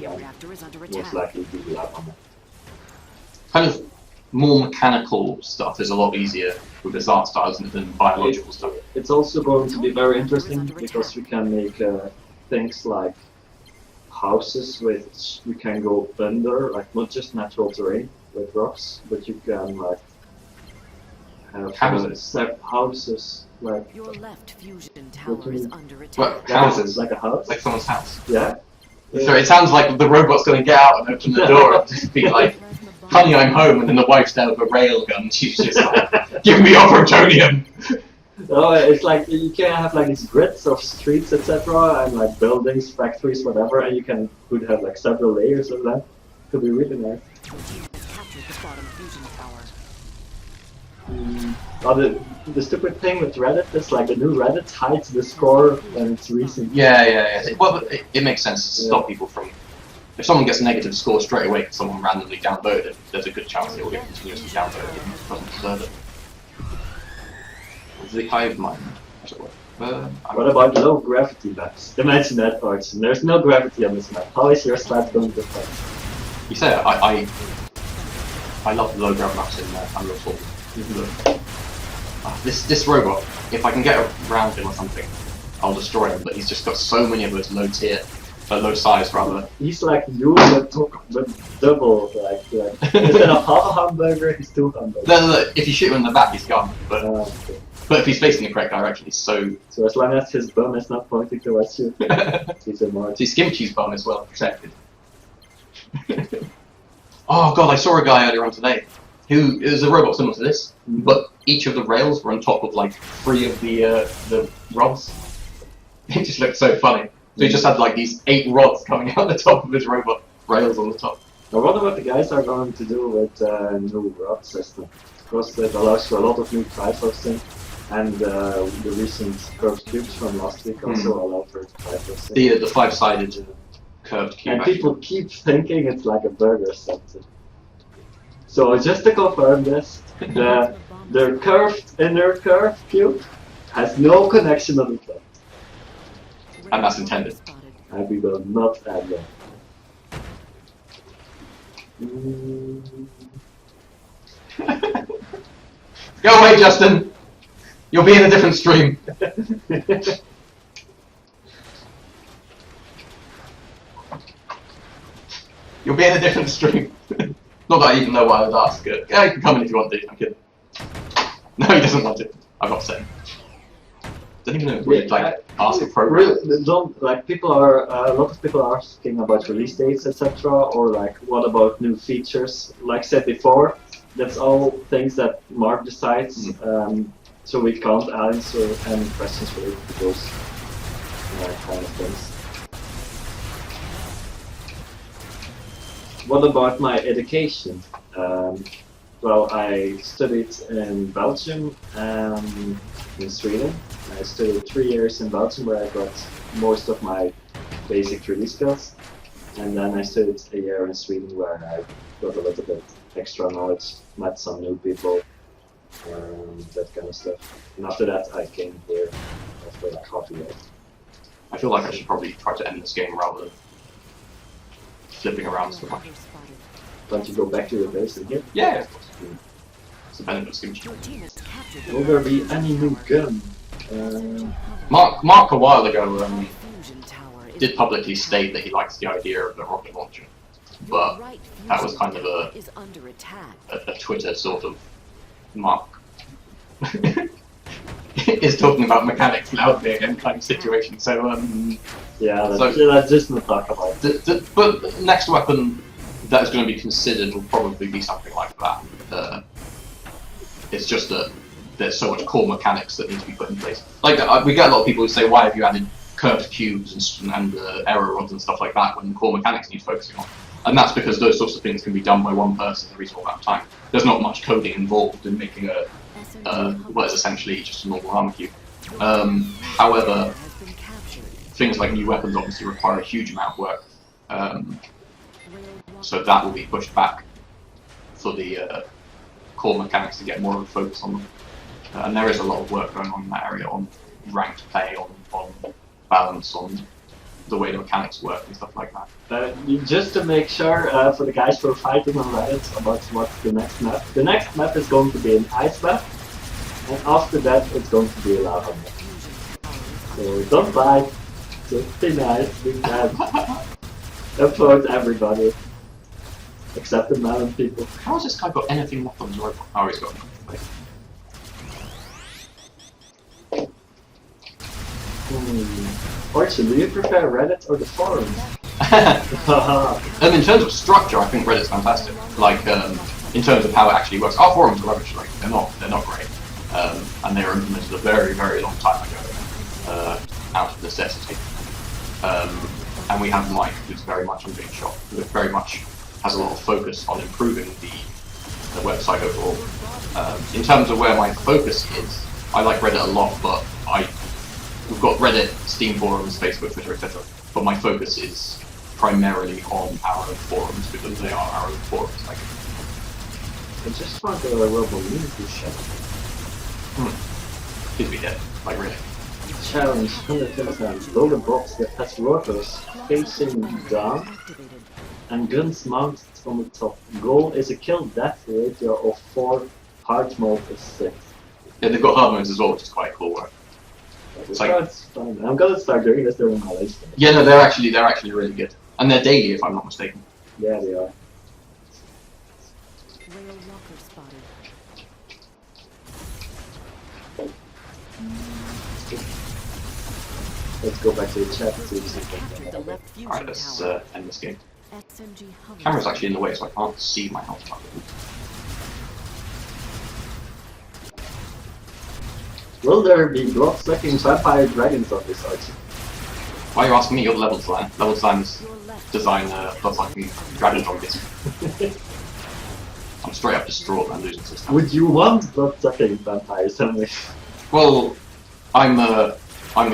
most likely do the lava map. Kind of more mechanical stuff is a lot easier with this art style, isn't it, than biological stuff. It's also going to be very interesting because we can make things like houses which we can go under, like not just natural terrain with rocks, but you can like have houses like. Your left fusion tower is under attack. What? Houses? Like a house? Like someone's house? Yeah. So it sounds like the robot's going to get out and open the door and just be like, honey, I'm home, and then the wife's there with a railgun, she's just like, give me your plutonium! No, it's like you can have like these grids of streets, etc., and like buildings, factories, whatever, and you could have like several layers of that. Could be really nice. The stupid thing with Reddit is like the new Reddit hides the score and it's recent. Yeah. Well, it makes sense to stop people from... If someone gets a negative score straight away because someone randomly downloaded it, there's a good chance they will get continuously downloaded even if it doesn't deserve it. The hive mind. What about low gravity maps? Imagine that, Archon. There's no gravity on this map. How is your slide going to fight? You say it, I love the low gravity maps in Unreal 4. This robot, if I can get around him or something, I'll destroy him, but he's just got so many of those low size rather. He's like you, but double, like instead of half a hamburger, he's 2 hamburgers. No, if you shoot him in the back, he's gone, but if he's facing the correct direction, he's so... So as long as his bum is not pointing towards you, he's a mark. His Skimchi's bum is well protected. Oh god, I saw a guy earlier on today who is a robot similar to this, but each of the rails were on top of like 3 of the rods. It just looked so funny. So he just had like these 8 rods coming out the top of his robot, rails on the top. Now what about the guys are going to do with new rod system? Because it allows for a lot of new trifosting, and the recent curved cubes from last week also allow for trifosting. The 5-sided curved cube. And people keep thinking it's like a burger something. So just to confirm this, the inner curved cube has no connection on the top. And that's intended. And we will not add that. Go away, Justin! You'll be in a different stream. You'll be in a different stream. Not that I even know what I would ask. Yeah, you can come in if you want to. I'm kidding. No, he doesn't want to. I've got to say. Don't even know really, like ask a program. Don't like people are a lot of people are asking about release dates, etc. Or like what about new features? Like I said before, that's all things that Mark decides. So we can't answer any questions related to those kind of things. What about my education? Well, I studied in Belgium and in Sweden. I studied 3 years in Belgium where I got most of my basic 3D skills. And then I studied a year in Sweden where I got a little bit extra knowledge, met some new people, that kind of stuff. And after that I came here after like half a year. I feel like I should probably try to end this game rather than flipping around so much. Don't you go back to your base again? Yeah, of course. It's a benefit scheme. Will there be any new gun? Mark a while ago did publicly state that he likes the idea of the rocket launcher, but that was kind of a Twitter sort of Mark is talking about mechanics loudly again kind of situation. So yeah, let's just not talk about it. But the next weapon that is going to be considered will probably be something like that. It's just that there's so much core mechanics that need to be put in place. Like we get a lot of people who say, "Why have you added curved cubes and error rods and stuff like that when the core mechanics need focusing on?" And that's because those sorts of things can be done by one person in a reasonable amount of time. There's not much coding involved in making what is essentially just a normal armor cube. However, things like new weapons obviously require a huge amount of work, so that will be pushed back for the core mechanics to get more of a focus on them. And there is a lot of work going on in that area, on ranked play, on balance, on the way the mechanics work and stuff like that. Just to make sure, for the guys who are fighting on Reddit about what's the next map. The next map is going to be an ice map, and after that it's going to be a lava map. So don't fight, just be nice, be kind. Applaud everybody. Except the melon people. How has this guy got anything left on his robot? Oh, he's got nothing. Orchard, do you prefer Reddit or the forums? In terms of structure, I think Reddit's fantastic. Like, in terms of how it actually works. Our forums are rubbish, like, they're not great. And they were implemented a very, very long time ago, out of necessity. And we have Mike, who's very much on being shot, who very much has a lot of focus on improving the website overall. In terms of where my focus is, I like Reddit a lot, but we've got Reddit, Steam forums, Facebook, Twitter, etc. But my focus is primarily on our own forums because they are our own forums. Like, I just found a Robocraft shot. Please be dead. Like really. Challenge 100%. Build a box that has rotors facing down and guns mounted on the top. Goal is a kill-death ratio of 4. Hard mode is 6. Yeah, they've got hard modes as well, which is quite cool work. It's like, fun. I'm gonna start doing this during my live stream. Yeah, no, they're actually really good, and they're daily if I'm not mistaken. Yeah, they are. Let's go back to the chat to see something. Alright, let's end this game. Camera's actually in the way, so I can't see my health bar. Will there be blood-sucking vampire dragons on this archer? Why are you asking me? You're the level design. Level designers design blood-sucking dragons on this. I'm straight up distraught and losing this time. Would you want blood-sucking vampires on this? Well, I'm a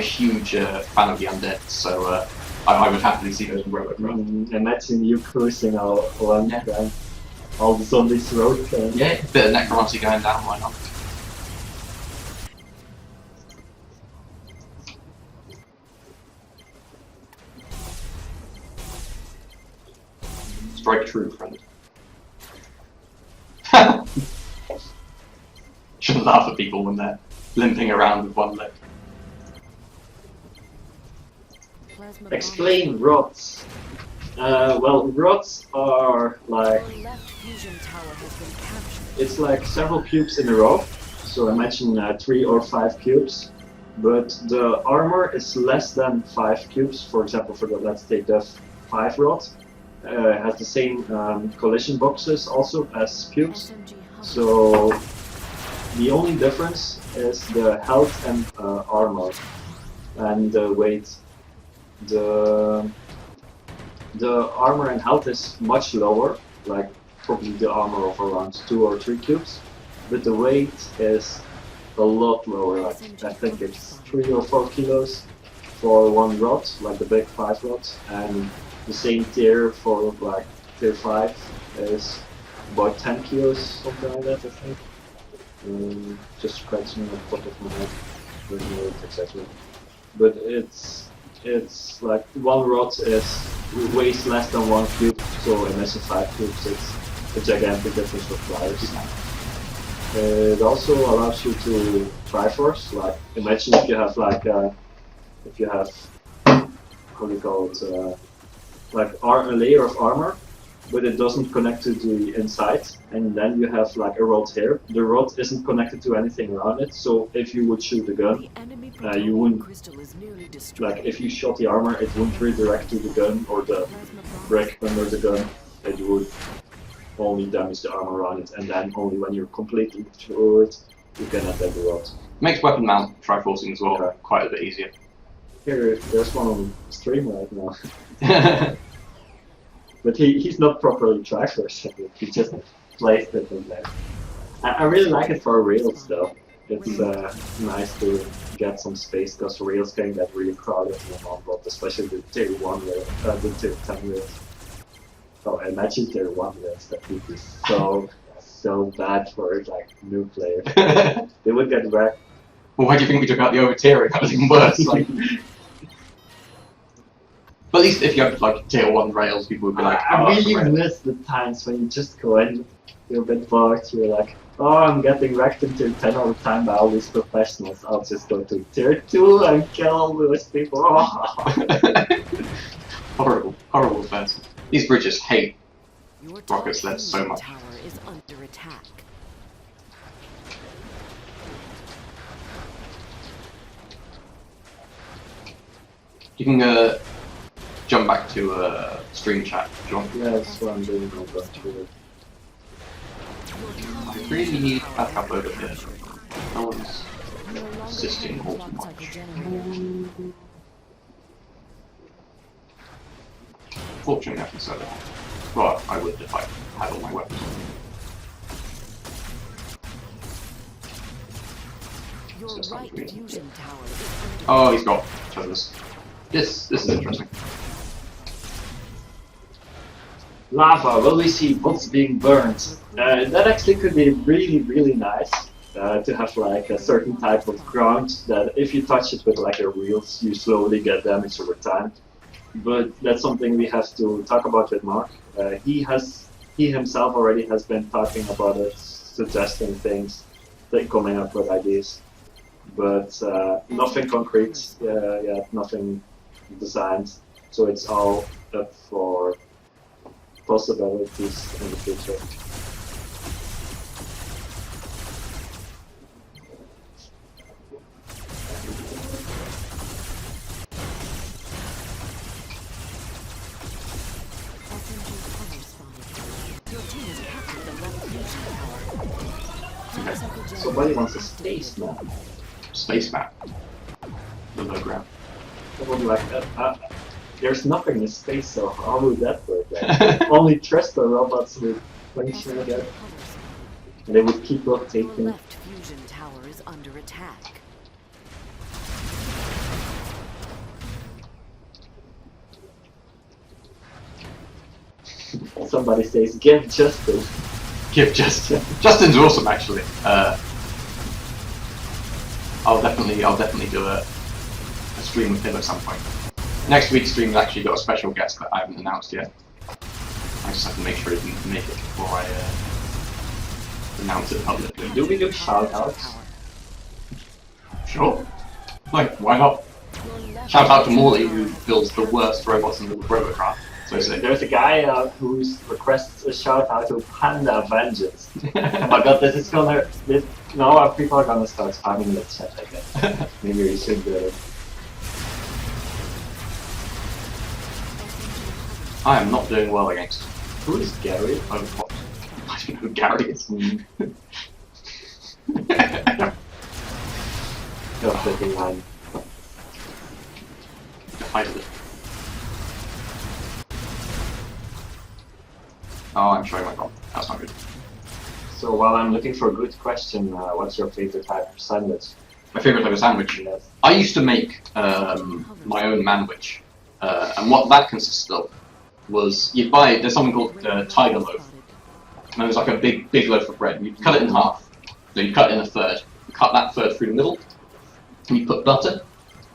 huge fan of the undead, so I would happily see those in Robocraft. Imagine you cruising along all the zombies road. Yeah, a bit of necromancy going down, why not? Strike true, friend. Shouldn't laugh at people when they're limping around with one leg. Plasma Explain rods. Well, rods are like, Our left fusion tower has been captured. it's like several cubes in a row. So imagine 3 or 5 cubes. But the armor is less than 5 cubes. For example, for the, let's take the 5 rod. Has the same collision boxes also as cubes. SMG Hummer. So the only difference is the health and armor and the weight. The armor and health is much lower, like probably the armor of around 2 or 3 cubes, but the weight is a lot lower. Like I think it's 3 or 4 kilos for one rod, like the big 5 rod, and the same tier for like tier 5 is about 10 kilos, something like that, I think. Just scratching on the top of my head, don't know it exactly. But it's like one rod weighs less than 1 cube, so imagine 5 cubes, it's a gigantic difference for flyers. It also allows you to triforce, like imagine if you have like if you have, how do you call it, like a layer of armor, but it doesn't connect to the inside, and then you have like a rod here. The rod isn't connected to anything around it, so if you would shoot the gun, The enemy you wouldn't, crystal is nearly destroyed. like if you shot the armor, it wouldn't redirect to the gun or the Plasma bomb. brick under the gun. It would only damage the armor around it, and then only when you're completely through it, you can attack the rod. Makes weapon mount triforcing as well Okay. quite a bit easier. Here, there's one on stream right now. But he's not properly triforcing it, he just placed it in there. I really like it for rails though. It's nice to get some space, because rails can get really crowded in one block, especially the tier 1 rail, the tier 10 rails. Oh, imagine tier 1 rails, that would be so bad for like new players. They would get wrecked. Well, why do you think we took out the over-tiering? That was even worse. Like, but at least if you had like tier 1 rails, people would be like, I oh, really right. miss the times when you just go in, you're a bit bored, you're like, oh, I'm getting wrecked in tier 10 all the time by all these professionals. I'll just go to tier 2 and kill all those people. Horrible, horrible offense. These bridges hate Your rocket top sleds so fusion much. tower is under attack. You can jump back to stream chat, John. Yeah, that's what I'm doing. I'll go through it. Really need backup over here. No one's No longer assisting have all clock too cycle much. generator. Fortunately, I can sell it. Well, I would if I had all my weapons. Your So right something- fusion tower is under Oh, he's got feathers. This is interesting. Lava, will we see what's being burned? That actually could be really nice. To have like a certain type of ground that if you touch it with like a wheels, you slowly get damage over time. But that's something we have to talk about with Mark. He himself already has been talking about it, suggesting things, coming up with ideas. But nothing concrete, nothing designed. So it's all up for possibilities in the future. SMG Hummer spotted. Your team has captured the left fusion tower. Clock cycle generator Somebody wants a activated. space map. Space map. The low ground. I would like that. There's nothing in space, so how would that work? Like, only trust the robots would function SMG again, Hummer spotted. and they would keep Your rotating. left fusion tower is under attack. Somebody says, "Give justice." Give Justin. Justin's awesome, actually. I'll definitely do a stream with him at some point. Next week's stream's actually got a special guest that I haven't announced yet. I just have to make sure he can make it before I announce it publicly. Do we do shoutouts? Sure. Like, why not? Shout out to Morley, who builds the worst robots in the Robocraft. So sick. There's a guy who requests a shout out to Panda Vengeance. Oh my god, this is gonna. No, people are gonna start spamming the chat, I guess. Maybe we should do it. I am not doing well against. Who is Gary? I don't know who Gary is. Just taking one. I did it. Oh, I'm showing my god. That's not good. So while I'm looking for a good question, what's your favorite type of sandwich? My favourite type of sandwich? Yes. I used to make my own manwich. And what that consisted of was you'd buy, there's something called tiger loaf. And it was like a big loaf of bread. You'd cut it in half. So you'd cut it in a third. You cut that third through the middle. And you put butter.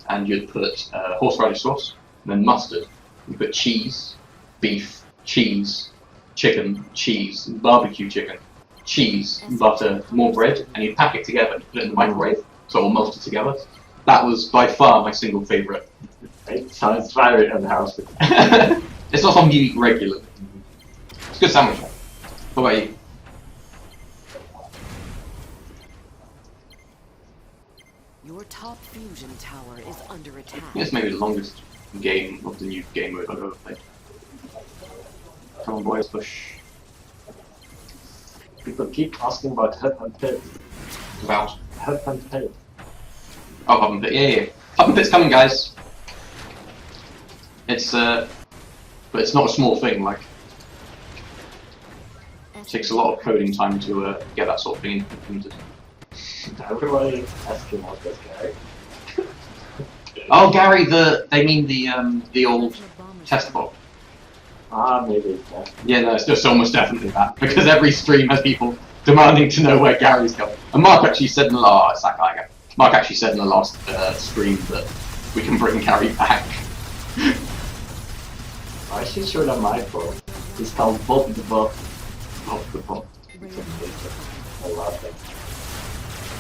And you'd put horseradish sauce. And then mustard. You put cheese, beef, cheese, chicken, cheese, barbecue chicken, cheese, butter, more bread. And you'd pack it together and put it in the microwave. So it all melted together. That was by far my single favourite. It sounds very unhealthy. It's not something you eat regularly. It's a good sandwich. What about you? Your top fusion tower is under attack. I think it's maybe the longest game of the new game mode I've ever played. Come on, boys, push. People keep asking about Hub and Pit. About. Hub and Pit. Oh, Hub and Pit. Yeah. Hub and Pit's coming, guys. It's but it's not a small thing. Like, it takes a lot of coding time to get that sort of thing implemented. Everybody asking about this guy. Oh, Gary, they mean the old test bot. Ah, maybe. Yeah. Yeah, no, it's just almost definitely that, because every stream has people demanding to know where Gary's going. And Mark actually said in the last, Mark actually said in the last stream that we can bring Gary back. I'm actually sure that my fault. It's called Bob the Bob. Bob the Bob. I love it.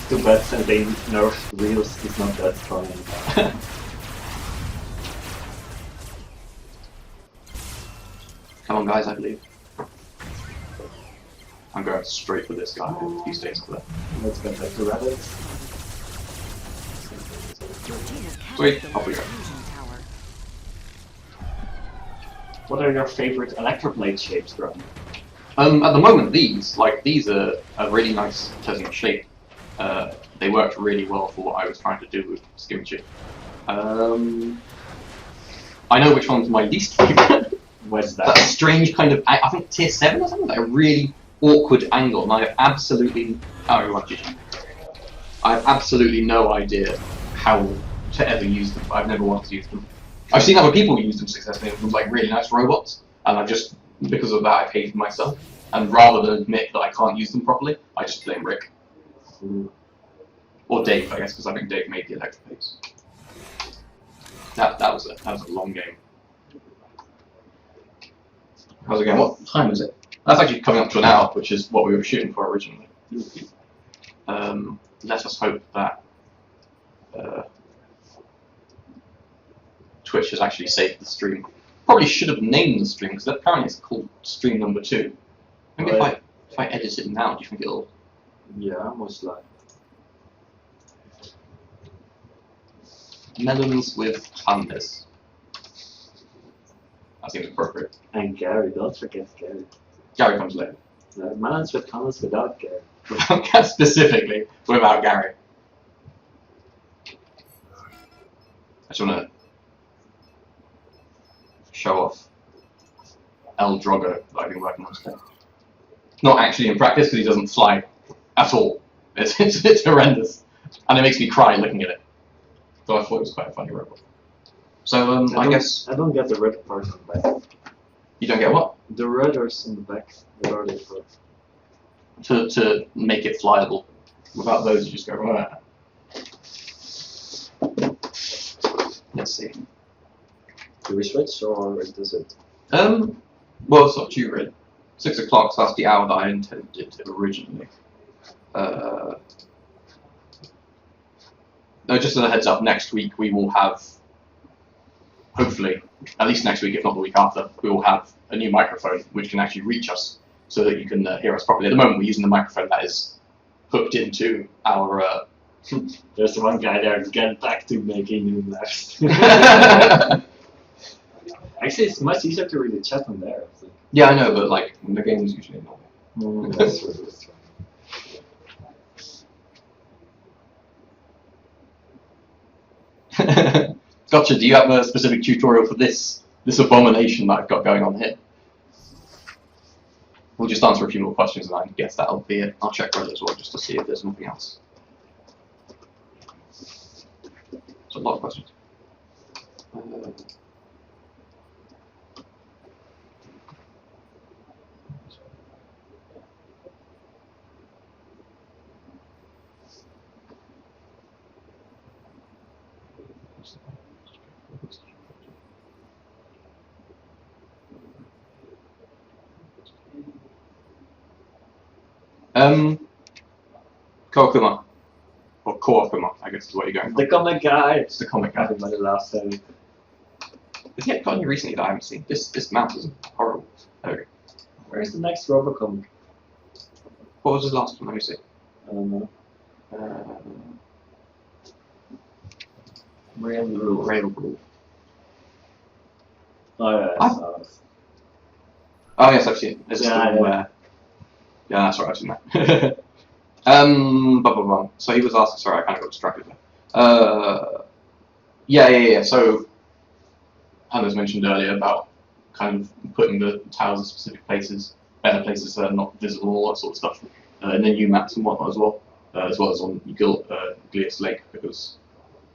Too bad since they nerfed Reels is not that strong anymore. Come on, guys, I believe. I'm going straight for this guy if he stays up there. Let's get back to Reddit. Sweet, off we go. What are your favorite electroplate shapes, Drognin? At the moment, these are a really nice, pleasant shape. They worked really well for what I was trying to do with Skim Chip. I know which one's my least favorite. Where's That that? strange kind of, I think tier 7 or something, like a really awkward angle, and I have absolutely, I have absolutely no idea how to ever use them. I've never wanted to use them. I've seen other people use them successfully with like really nice robots, and I just, because of that, I've hated myself. And rather than admit that I can't use them properly, I just blame Rick. Or Dave, I guess, because I think Dave made the electroplates. That was a long game. How's it going? What time is it? That's actually coming up to an hour, which is what we were shooting for originally. Let us hope that Twitch has actually saved the stream. Probably should have named the stream, because apparently it's called stream number 2. Maybe if I edit it now, do you think it'll... Yeah, most likely. Melons with hummus. That seems appropriate. And Gary, don't forget Gary. Gary comes later. Melons with hummus without Gary. Specifically, without Gary. I just want to show off El Drogo that I've been working on today. Not actually in practice, because he doesn't fly at all. It's horrendous. And it makes me cry looking at it. So I thought it was quite a funny robot. So, I guess... I don't get the red part in the back. You don't get what? The rudders in the back. What are they for? To make it flyable. Without those, you just go, right. Let's see. Do we switch or does it? Well, it's up to you, really. 6 o'clock, so that's the hour that I intended originally. No, just as a heads up, next week we will have, hopefully, at least next week, if not the week after, we will have a new microphone which can actually reach us so that you can hear us properly. At the moment, we're using the microphone that is hooked into our. There's one guy there. Get back to making new maps. Actually, it's much easier to read the chat on there. I think. Yeah, I know, but like the game is usually not. That's true. That's true. Gotcha. Do you have a specific tutorial for this abomination that I've got going on here? We'll just answer a few more questions, and I guess that'll be it. I'll check Reddit as well just to see if there's anything else. It's a lot of questions. Kokuma. Or Koakuma, I guess is what you're going for. The comic guy. It's the comic guy. Everybody last time. Has he got any recently that I haven't seen? This map is horrible. Okay. Where's the next Robocomic? What was his last one? Let me see. I don't know. Railroad. Oh yeah. I saw it. Oh yes, I've seen it. Is this Yeah, the one yeah. where... Yeah, that's right, I've seen that. Blah, blah, blah. So he was asked, sorry, I kind of got distracted there. Yeah. So, Hannah's mentioned earlier about kind of putting the towers in specific places, better places that are not visible, all that sort of stuff, and then new maps and whatnot as well as on Glias Lake, because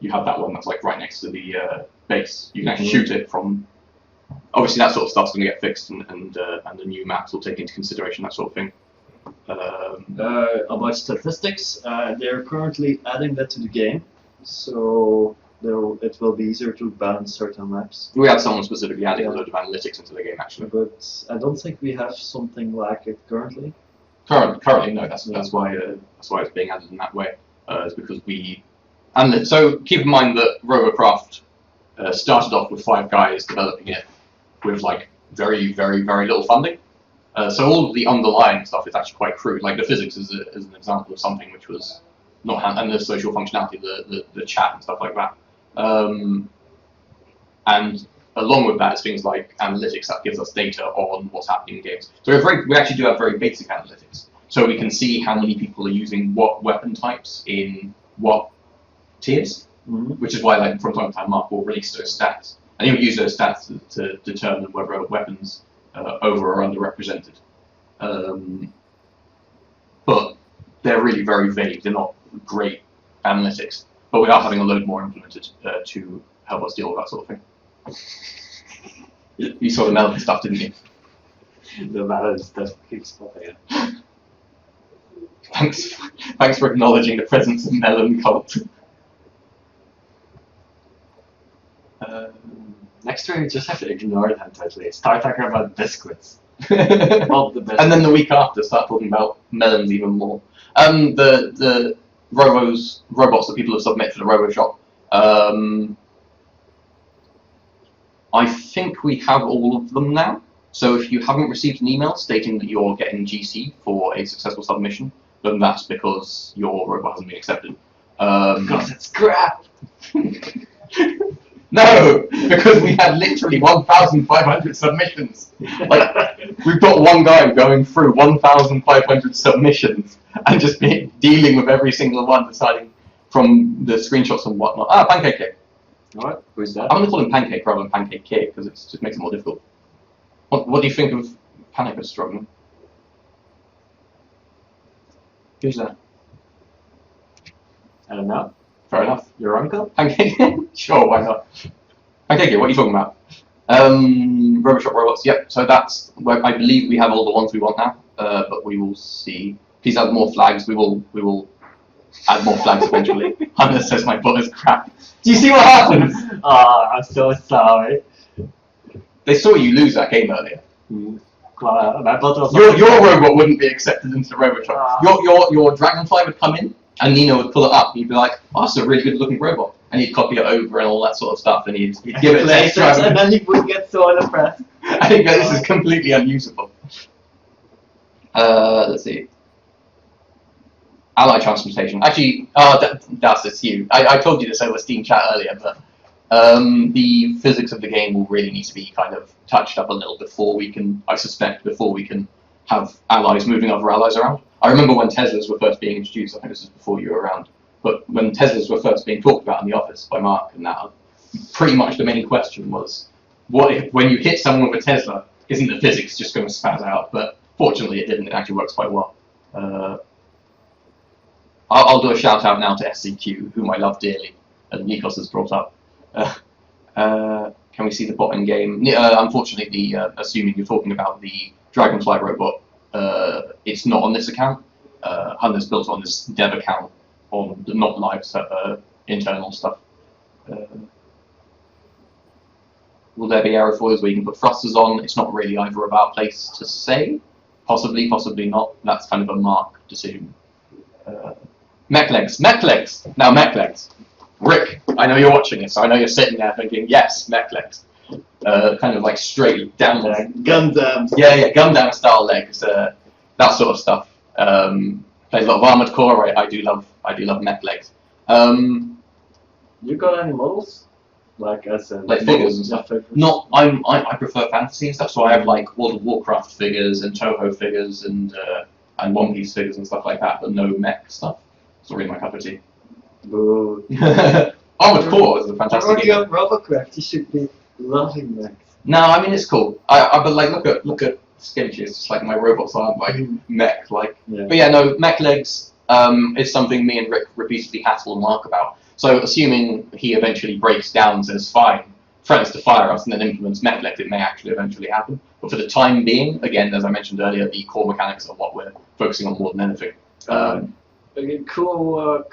you have that one that's like right next to the base. You can actually shoot it from. Obviously, that sort of stuff's going to get fixed, and the new maps will take into consideration that sort of thing. About statistics, they're currently adding that to the game, so it will be easier to balance certain maps. We had someone specifically adding a load of analytics into the game, actually. But I don't think we have something like it currently. Currently, no. That's why it's being added in that way. Is because so keep in mind that Robocraft started off with 5 guys developing it with like very, very, very little funding. So all of the underlying stuff is actually quite crude. Like the physics is an example of something which was not and the social functionality, the chat and stuff like that. And along with that is things like analytics that gives us data on what's happening in games. So we actually do have very basic analytics. So we can see how many people are using what weapon types in what tiers, which is why like from time to time Mark will release those stats. And he'll use those stats to determine whether weapons over or underrepresented. But they're really very vague. They're not great analytics. But we are having a load more implemented to help us deal with that sort of thing. You saw the melon stuff, didn't you? The melon stuff keeps popping up. Thanks for acknowledging the presence of melon cult. Next time you just have to ignore that totally. Start talking about biscuits. Not the best. And then the week after, start talking about melons even more. The robots that people have submitted for the RoboShop. I think we have all of them now. So if you haven't received an email stating that you're getting GC for a successful submission, then that's because your robot hasn't been accepted. Because it's crap! No, because we had literally 1,500 submissions. Like, we've got one guy going through 1,500 submissions and just dealing with every single one, deciding from the screenshots and whatnot. Ah, Pancake Cake. What? Who's that? I'm going to call him Pancake rather than Pancake Cake because it just makes it more difficult. What do you think of Panicus Drognin? Who's that? I don't know. Fair enough. Your uncle? Pancake? Sure, why not? Pancake, what are you talking about? Robotshop robots, yep, so that's where I believe we have all the ones we want now, but we will see. Please add more flags, we will add more flags eventually. Hunter says my butt is crap. Do you see what happens? Oh, I'm so sorry. They saw you lose that game earlier. My bot was Your robot wouldn't be accepted into the Robotron. Your Dragonfly would come in, and Nino would pull it up, and he'd be like, "Oh, that's a really good looking robot," and he'd copy it over and all that sort of stuff, and he'd give it a test drive. and then he would get so depressed. I think that this is completely unusable. Let's see. Ally transportation. Actually, that's you. I told you this over Steam chat earlier, but the physics of the game will really need to be kind of touched up a little before we can, I suspect, before we can have allies moving other allies around. I remember when Teslas were first being introduced, I think this was before you were around, but when Teslas were first being talked about in the office by Mark and that, pretty much the main question was, what if, when you hit someone with a Tesla, isn't the physics just going to spaz out? But fortunately it didn't, it actually works quite well. I'll do a shout out now to SCQ, whom I love dearly, and Nikos has brought up. Can we see the bot in game? Unfortunately, assuming you're talking about the Dragonfly robot, it's not on this account. Hunter's built on this dev account on the not live internal stuff. Will there be aerofoils where you can put thrusters on? It's not really either of our place to say. Possibly, possibly not. That's kind of a Mark decision. Mech legs. Now mech legs. Rick, I know you're watching this. I know you're sitting there thinking, yes, mech legs. Kind of like straight down. Gundam. Yeah, Gundam style legs. That sort of stuff. Plays a lot of Armored Core. I do love mech legs. You got any models? Like as in like figures and stuff. Not. I prefer fantasy and stuff. So I have like World of Warcraft figures and Toho figures and One Piece figures and stuff like that. But no mech stuff. It's not really my cup of tea. Boo. Armored Core is a fantastic game. You're on Robocraft, you should be loving mechs. No, I mean it's cool. But like look at Sketchy. It's just like my robots aren't like mech like. Yeah. But yeah, no, mech legs is something me and Rick repeatedly hassle Mark about. So assuming he eventually breaks down and says fine, threatens to fire us and then implements mech legs, it may actually eventually happen. But for the time being, again, as I mentioned earlier, the core mechanics are what we're focusing on more than anything. Kamua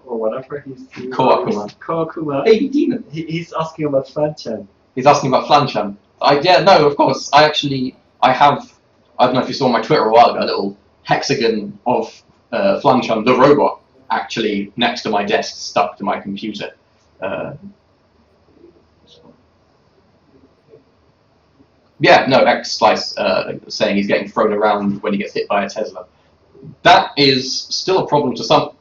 or whatever he's Koakuma. Baby demon. He's asking about Fanchan. He's asking about Flanchan. Yeah, no, of course. I don't know if you saw on my Twitter a while ago, a little hexagon of Flanchan, the robot, actually next to my desk, stuck to my computer. Yeah, no, X-Slice saying he's getting thrown around when he gets hit by a Tesla. That is still a problem to some...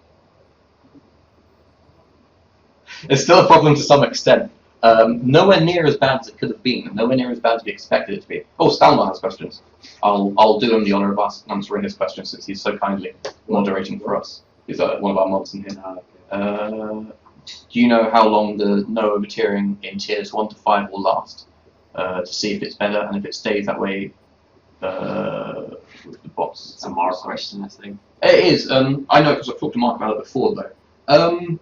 It's still a problem to some extent. Nowhere near as bad as it could have been. Nowhere near as bad as we expected it to be. Oh, Stalmar has questions. I'll do him the honour of answering his questions since he's so kindly moderating for us. He's one of our mods in here. Do you know how long the no overtiering in tiers 1 to 5 will last? To see if it's better and if it stays that way with the bots. It's a Mark question, I think. It is. I know because I've talked to Mark about it before, though.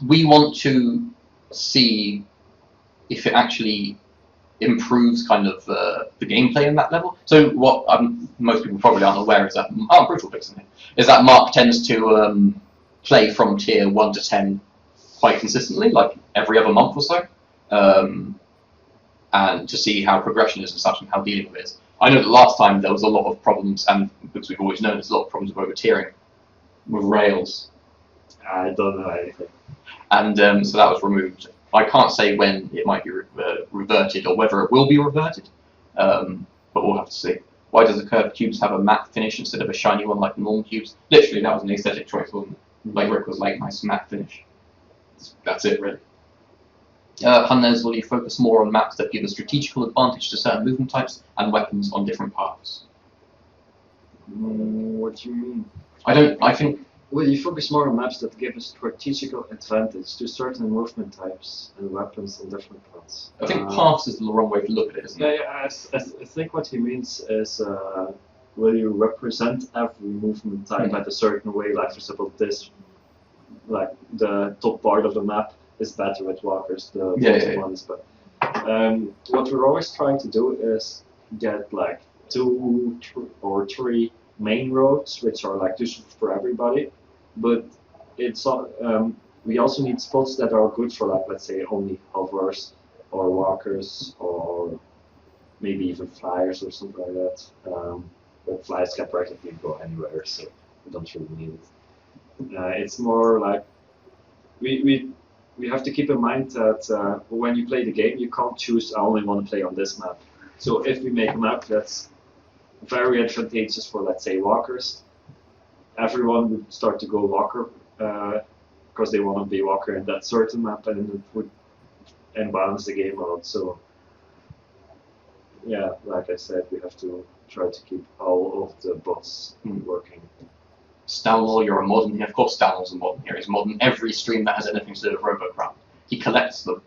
We want to see if it actually improves kind of the gameplay in that level. So what most people probably aren't aware is that Brutal fixing it is that Mark tends to play from tier 1 to 10 quite consistently, like every other month or so, and to see how progression is and such and how dealing with it is. I know that last time there was a lot of problems, and because we've always known there's a lot of problems with over-tiering with Rails. I don't know anything. And so that was removed. I can't say when it might be reverted or whether it will be reverted, but we'll have to see. Why does the curved cubes have a matte finish instead of a shiny one like the normal cubes? Literally, that was an aesthetic choice, wasn't it? Like Rick was like, nice matte finish. That's it, really. Hunnes, will you focus more on maps that give a strategical advantage to certain movement types and weapons on different paths? What do you mean? I think... Well, you focus more on maps that give a strategical advantage to certain movement types and weapons on different paths. I think paths is the wrong way to look at it, isn't it? Yeah, I think what he means is, will you represent every movement type at a certain way, like for example this, like the top part of the map is better with walkers, the bottom ones, but what we're always trying to do is get like 2 or 3 main roads, which are like useful for everybody, but it's we also need spots that are good for like, let's say, only hovers or walkers or maybe even flyers or something like that. But flyers can practically go anywhere, so we don't really need it. It's more like we have to keep in mind that when you play the game, you can't choose I only want to play on this map. So if we make a map that's very advantageous for, let's say, walkers, everyone would start to go walker because they want to be walker in that certain map, and it would balance the game out. So yeah, like I said, we have to try to keep all of the bots working. Stanwell, you're a modern here. Of course, Stanwell's a modern here. He's modern every stream that has anything to do with Robocraft. He collects them.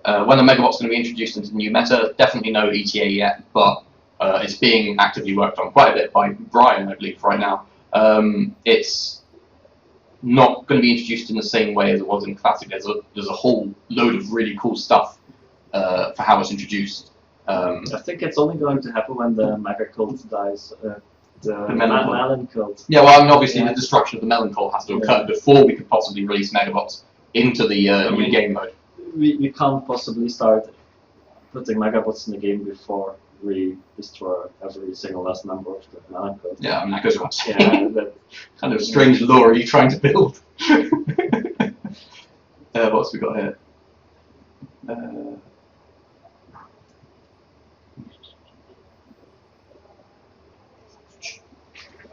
When the Megabot's going to be introduced into the new meta, definitely no ETA yet, but it's being actively worked on quite a bit by Brian, I believe, right now. It's not going to be introduced in the same way as it was in Classic. There's a whole load of really cool stuff for how it's introduced. I think it's only going to happen when the Mega Cult dies. The Melon Cult. Yeah, well, I mean, obviously the destruction of the Melon Cult has to occur before we could possibly release Megabots into the new game mode. We can't possibly start putting Megabots in the game before we destroy every single last member of the Melon Cult. Yeah, I mean, that goes without saying. Yeah, that, kind of strange lore are you trying to build? What's we got here?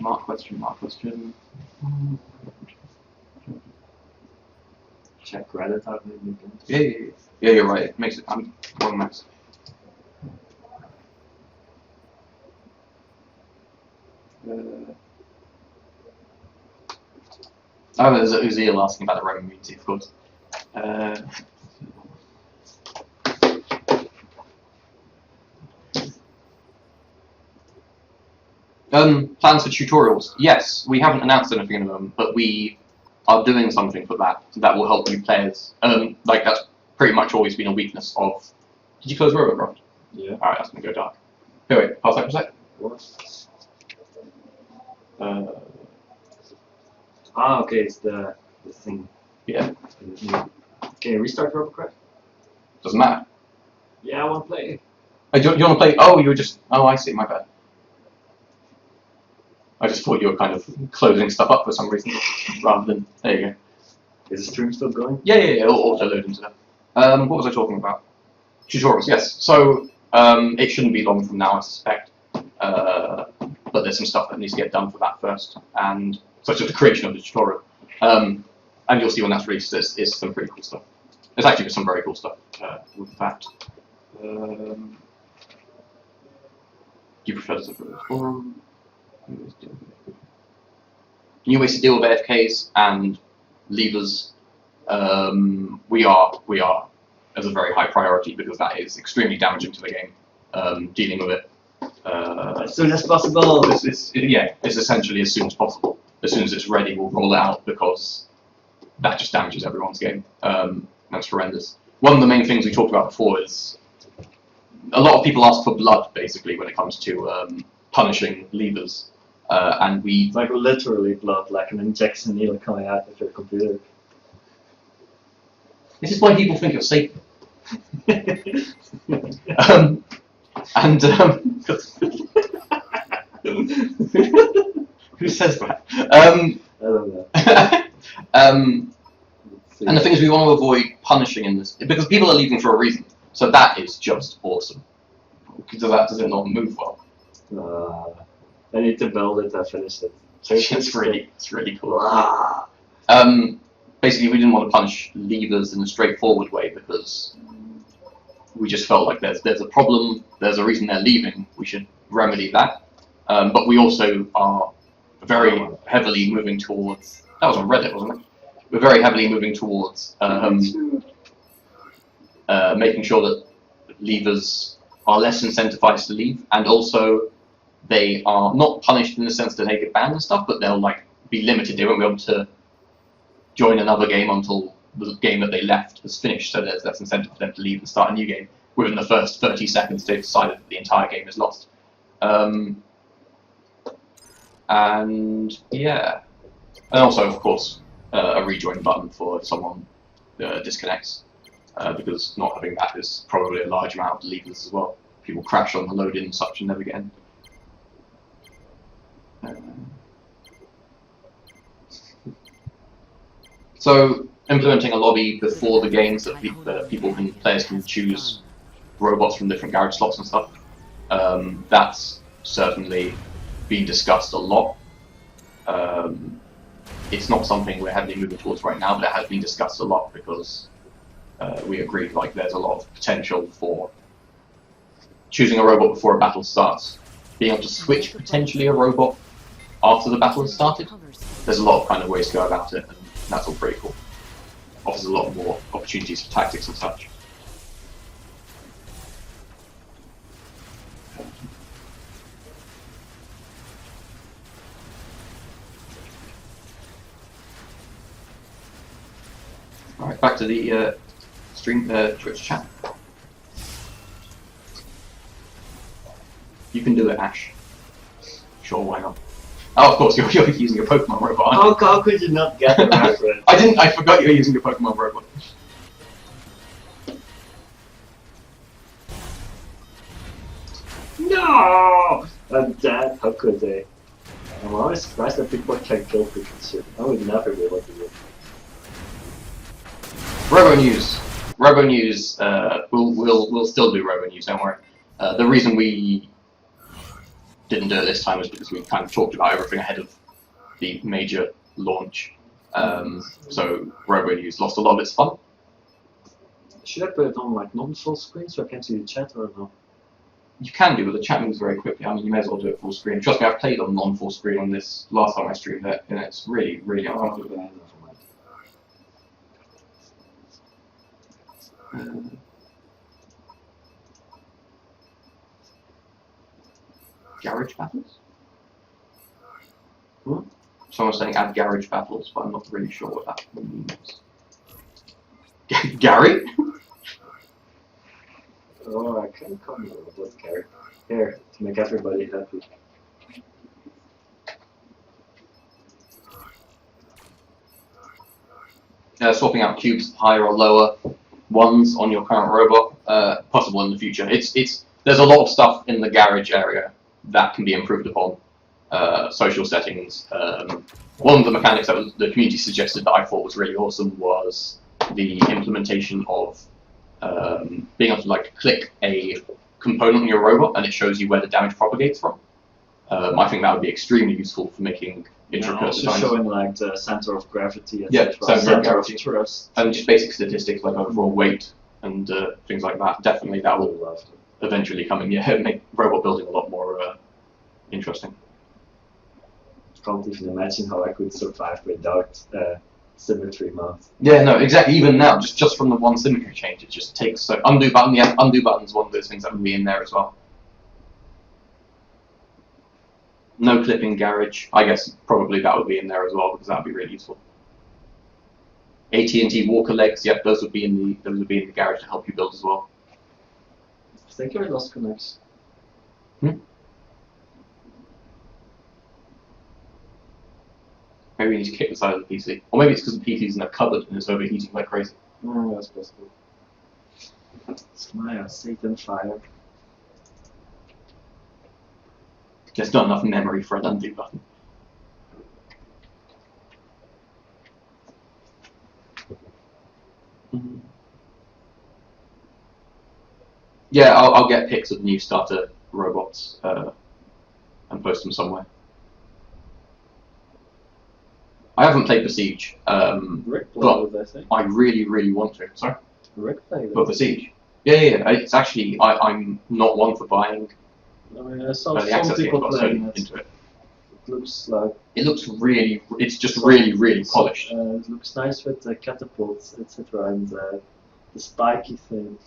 Mark question, Mark question. check Reddit out maybe. Yeah, you're right. It makes it. I'm wrong mess. Oh, there's Uziel asking about the Roman community, of course. Plans for tutorials? Yes, we haven't announced anything at the moment, but we are doing something for that will help new players. Like that's pretty much always been a weakness of. Did you close Robocraft? Yeah. All right, that's gonna go dark. Hey, wait, pause that for a sec. What? Uh, Okay, it's the thing. yeah, Can you restart Robocraft? doesn't matter. Yeah, I want to play. Do you want to play? Oh, you were just. Oh, I see. My bad. I just thought you were kind of closing stuff up for some reason, rather than. There you go. Is the stream still going? Yeah, it'll auto load into that. What was I talking about? Tutorials, yes. So it shouldn't be long from now, I suspect. But there's some stuff that needs to get done for that first, and such as the creation of the tutorial. And you'll see when that's released, there's some pretty cool stuff. There's actually some very cool stuff with that. Do you prefer to the forum? New ways to deal with AFKs and levers. We are as a very high priority because that is extremely damaging to the game. Dealing with it As soon as possible. it's essentially as soon as possible. As soon as it's ready, we'll roll it out because that just damages everyone's game. That's horrendous. One of the main things we talked about before is a lot of people ask for blood, basically, when it comes to punishing levers. And we Like literally blood, like an injection needle coming out of your computer. This is why people think you're safe. Who says that? I don't know. And the thing is, we want to avoid punishing in this because people are leaving for a reason. So that is just awesome. Does it not move well? I need to build it. I finished it. It's really cool. Ah. Basically, we didn't want to punish levers in a straightforward way because we just felt like there's a problem, there's a reason they're leaving, we should remedy that. But we also are very heavily moving towards, that was on Reddit, wasn't it? We're very heavily moving towards making sure that levers are less incentivized to leave, and also they are not punished in the sense that they get banned and stuff, but they'll like be limited. They won't be able to join another game until the game that they left has finished, so there's less incentive for them to leave and start a new game. Within the first 30 seconds, they've decided that the entire game is lost. And yeah, and also of course a rejoin button for if someone disconnects, because not having that is probably a large amount of levers as well. people crash on the load-in and such and never get in. So implementing a lobby before the games that players can choose robots from different garage slots and stuff. That's certainly been discussed a lot. It's not something we're heavily moving towards right now, but it has been discussed a lot because we agreed like there's a lot of potential for choosing a robot before a battle starts, being able to switch potentially a robot after the battle has started. There's a lot of kind of ways to go about it, and that's all pretty cool. Offers a lot more opportunities for tactics and such. Alright, back to the Twitch chat. You can do it, Ash. Sure, why not? Oh, of course, you're using a Pokemon robot. How could you not get the reference? I forgot you were using a Pokemon robot. No! I'm dead. How could they? I'm always surprised that people can kill Pikachu. I would never be able to do it. Robo News. Robo News. We'll still do Robo News. Don't worry. The reason we didn't do it this time was because we kind of talked about everything ahead of the major launch. So Robo News lost a lot of its fun. Should I put it on like non-full screen so I can see the chat or no? You can do, but the chat moves very quickly. I mean, you may as well do it full screen. Trust me, I've played on non-full screen on this last time I streamed it, and it's really, really uncomfortable. Okay, never mind. Garage battles? Hmm? Someone's saying add garage battles, but I'm not really sure what that means. Gary? Oh, I can't come here with Gary. Here, to make everybody happy. Swapping out cubes, higher or lower ones on your current robot, possible in the future. There's a lot of stuff in the garage area that can be improved upon. Social settings. One of the mechanics that the community suggested that I thought was really awesome was the implementation of being able to like click a component on your robot and it shows you where the damage propagates from. I think that would be extremely useful for making intricate Also designs. showing like the center of gravity, Yeah, etc. center of gravity. Thrust. And just basic statistics like overall weight and things like that. Definitely that will love it. eventually come in. Yeah, make robot building a lot more interesting. Can't even imagine how I could survive without symmetry mode. Yeah, no, exactly. Even now, just from the one symmetry change, it just takes so undo button. Yeah, undo button's one of those things that would be in there as well. No clipping garage. I guess probably that would be in there as well because that would be really useful. AT&T walker legs. Yep, those would be in the garage to help you build as well. I think I lost connection. Maybe we need to kick the side of the PC, or maybe it's because the PC's in a cupboard and it's overheating like crazy. Oh, that's possible. Smile, Satan fire. There's not enough memory for an undo button. Yeah, I'll get pics of new starter robots and post them somewhere. I haven't played Besiege, Rick but played it, I think. I really, really want to. Sorry? Rick played it. But Besiege? Yeah. It's actually, I'm not one for buying I mean, I saw the some access people games, but playing I'm it. into it. It looks like... It looks really, it's just really, really polished. It looks nice with the catapults, etc. and the spiky thing.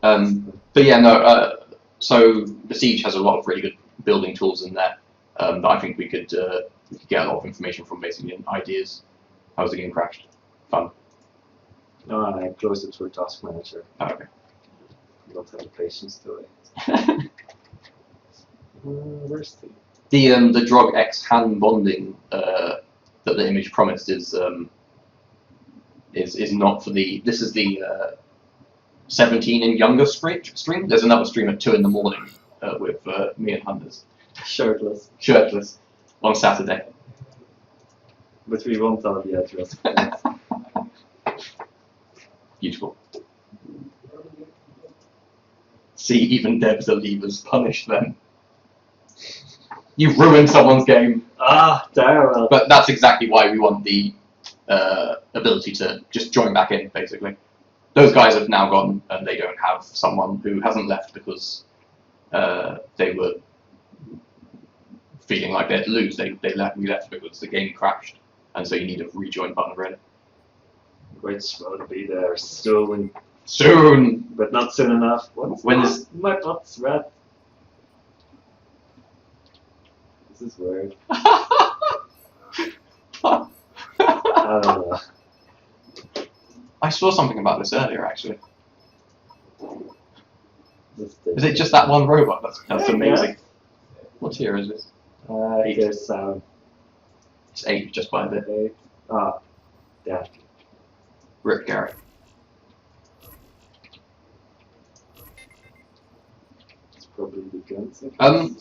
But yeah, no, so Besiege has a lot of really good building tools in there that I think we could get a lot of information from, basically, and ideas. How's the game crashed? Fun. No, and I closed it through Task Manager. Oh, okay. Don't have the patience to wait. Where's The Drog X hand bonding that the image promised is not for the. This is the 17 and younger stream. There's another stream at 2 in the morning with me and Hunters. Shirtless. Shirtless. On Saturday. But we won't tell the address. Beautiful. See, even Debs are leavers. Punish them. You've ruined someone's game. Ah, terrible. But that's exactly why we want the ability to just join back in, basically. Those guys have now gone, and they don't have someone who hasn't left because they were feeling like they'd lose. We left because the game crashed, and so you need a rejoin button really. Which will be there soon. Soon! But not soon enough. When is... My bot's red. This is weird. I don't know. I saw something about this earlier, actually. Is Is it just that one robot? That's Yeah, amazing. yeah. What tier is this? Here's sound. It's 8, just by the 8. Ah, yeah. Rip Garrett. It's probably the guns.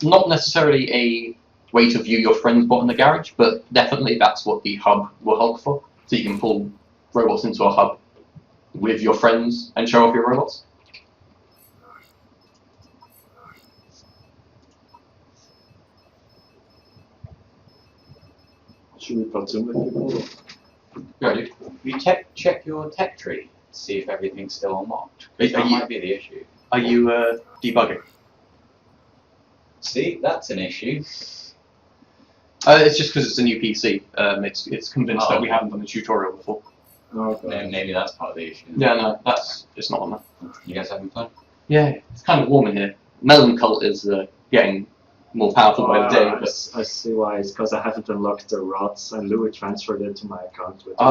Not necessarily a way to view your friend's bot in the garage, but definitely that's what the hub will help for. So you can pull robots into a hub with your friends and show off your robots. Should we platoon with people? Yeah, dude. You check your tech tree to see if everything's still unlocked. Are That you- might be the issue. Are you debugging? See, that's an issue. It's just because it's a new PC. It's convinced Oh, that we okay. haven't done a tutorial before. Okay. Maybe that's part of the issue. Yeah, no, it's not on that. You guys having fun? Yeah, it's kind of warm in here. Melon Cult is getting more powerful by the day, I but see why. It's because I haven't unlocked the rods and Louis transferred it to my account with the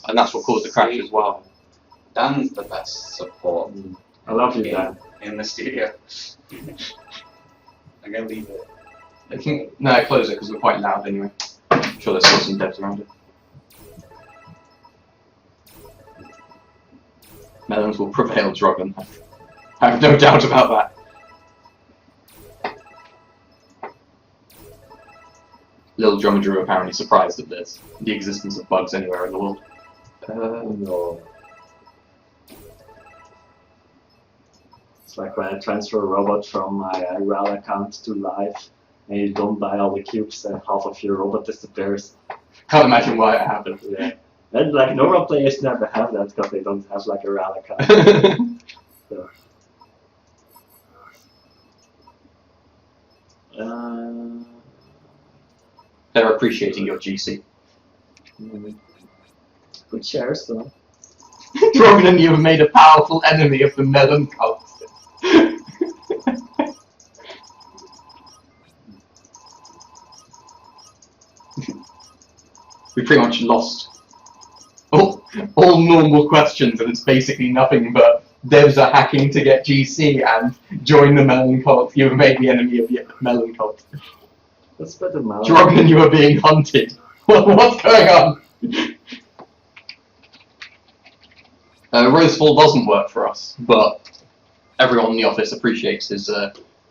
and that's what caused the crash as well. Dan's the best support rods. I love you, Dan. in the studio. I'm gonna leave it. No, close it because we're quite loud anyway. I'm sure there's still some devs around it. Melons will prevail, Drognin. I have no doubt about that. Little Dromedary apparently surprised at this, the existence of bugs anywhere in the world. No. It's like when I transfer a robot from my IRL account to live, and you don't buy all the cubes, and half of your robot disappears. Can't imagine why it happened. Yeah. And like normal players never have that because they don't have like a RAL account. So. They're appreciating your GC. Good shares though. Drognin, you have made a powerful enemy of the Melon Cult. We pretty much lost all normal questions, and it's basically nothing but devs are hacking to get GC and join the Melon Cult. You have made the enemy of the Melon Cult. That's better now. Drognin, you are being hunted. What's going on? Rosefall doesn't work for us, but everyone in the office appreciates his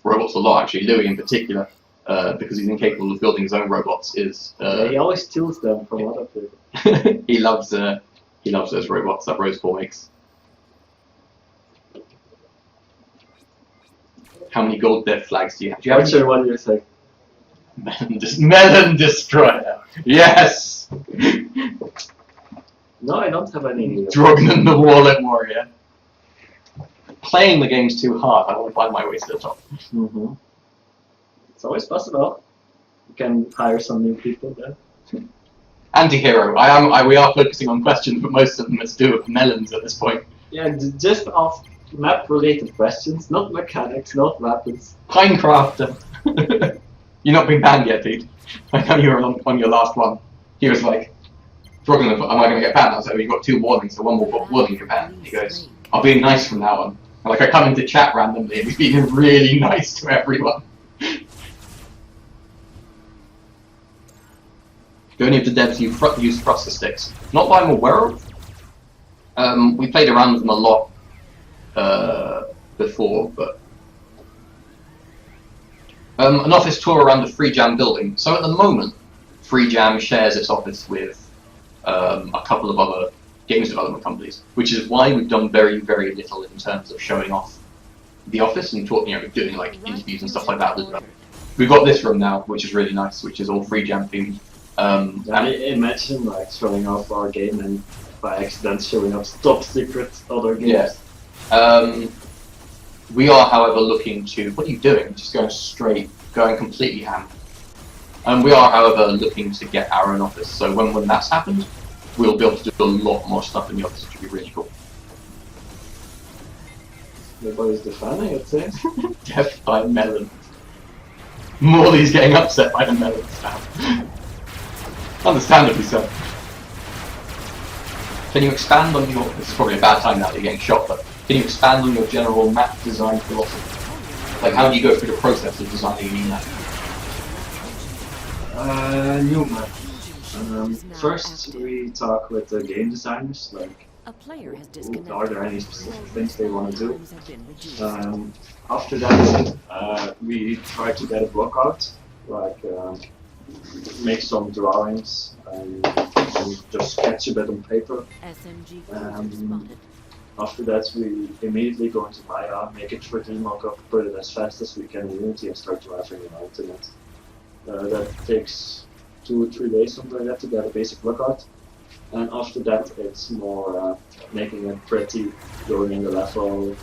robots a lot, actually, Louis in particular, because he's incapable of building his own robots. Yeah, he always steals them from other people. he loves those robots that Rosefall makes. How many gold death flags do you have? Do you have any- Archer, what do you say? Melon Destroyer! Yes! No, I don't have any. Drognin the Wallet Warrior. Playing the game's too hard, I want to find my way to the top. Mm-hmm. It's always possible. You can hire some new people then. Anti-hero. We are focusing on questions, but most of them are to do with melons at this point. Yeah, just off map-related questions, not mechanics, not weapons. Pinecrafter. You've not been banned yet, dude. I know you were on your last one. He was like, Drognin, am I going to get banned? I was like, well, you've got 2 warnings, so 1 more warning for ban. He goes, I'll be nice from now on. And like, I come into chat randomly and he's being really nice to everyone. Do any of the devs use thruster sticks? Not that I'm aware of. We played around with them a lot before, but an office tour around the Free Jam building. So at the moment, Free Jam shares its office with a couple of other games development companies, which is why we've done very, very little in terms of showing off the office and doing like interviews and stuff like that. We've got this room now, which is really nice, which is all Free Jam themed. And imagine like showing off our game and by accident showing off top secret other games. Yeah. We are, however, looking to. What are you doing? Just going straight, going completely ham. We are, however, looking to get our own office. So when that's happened, we'll be able to do a lot more stuff in the office, which would be really cool. Nobody's defending it, seems. Death by melons. Morley's getting upset by the melons now. Understandably so. Can you expand on your... This is probably a bad time now that you're getting shot, but can you expand on your general map design philosophy? Like, how do you go through the process of designing a new map? New map. First, we talk with the game designers, like, A player has disconnected. are there any specific things they want to do? Items have been reduced. After that, we try to get a block out, like make some drawings and just sketch a bit on paper. SMG cruisers spotted. After that, we immediately go into Maya, make a 3D mockup, put it as fast as we can in Unity, and start driving around in it. That takes 2 or 3 days, something like that, to get a basic workout. And after that, it's more making it pretty, going in the level,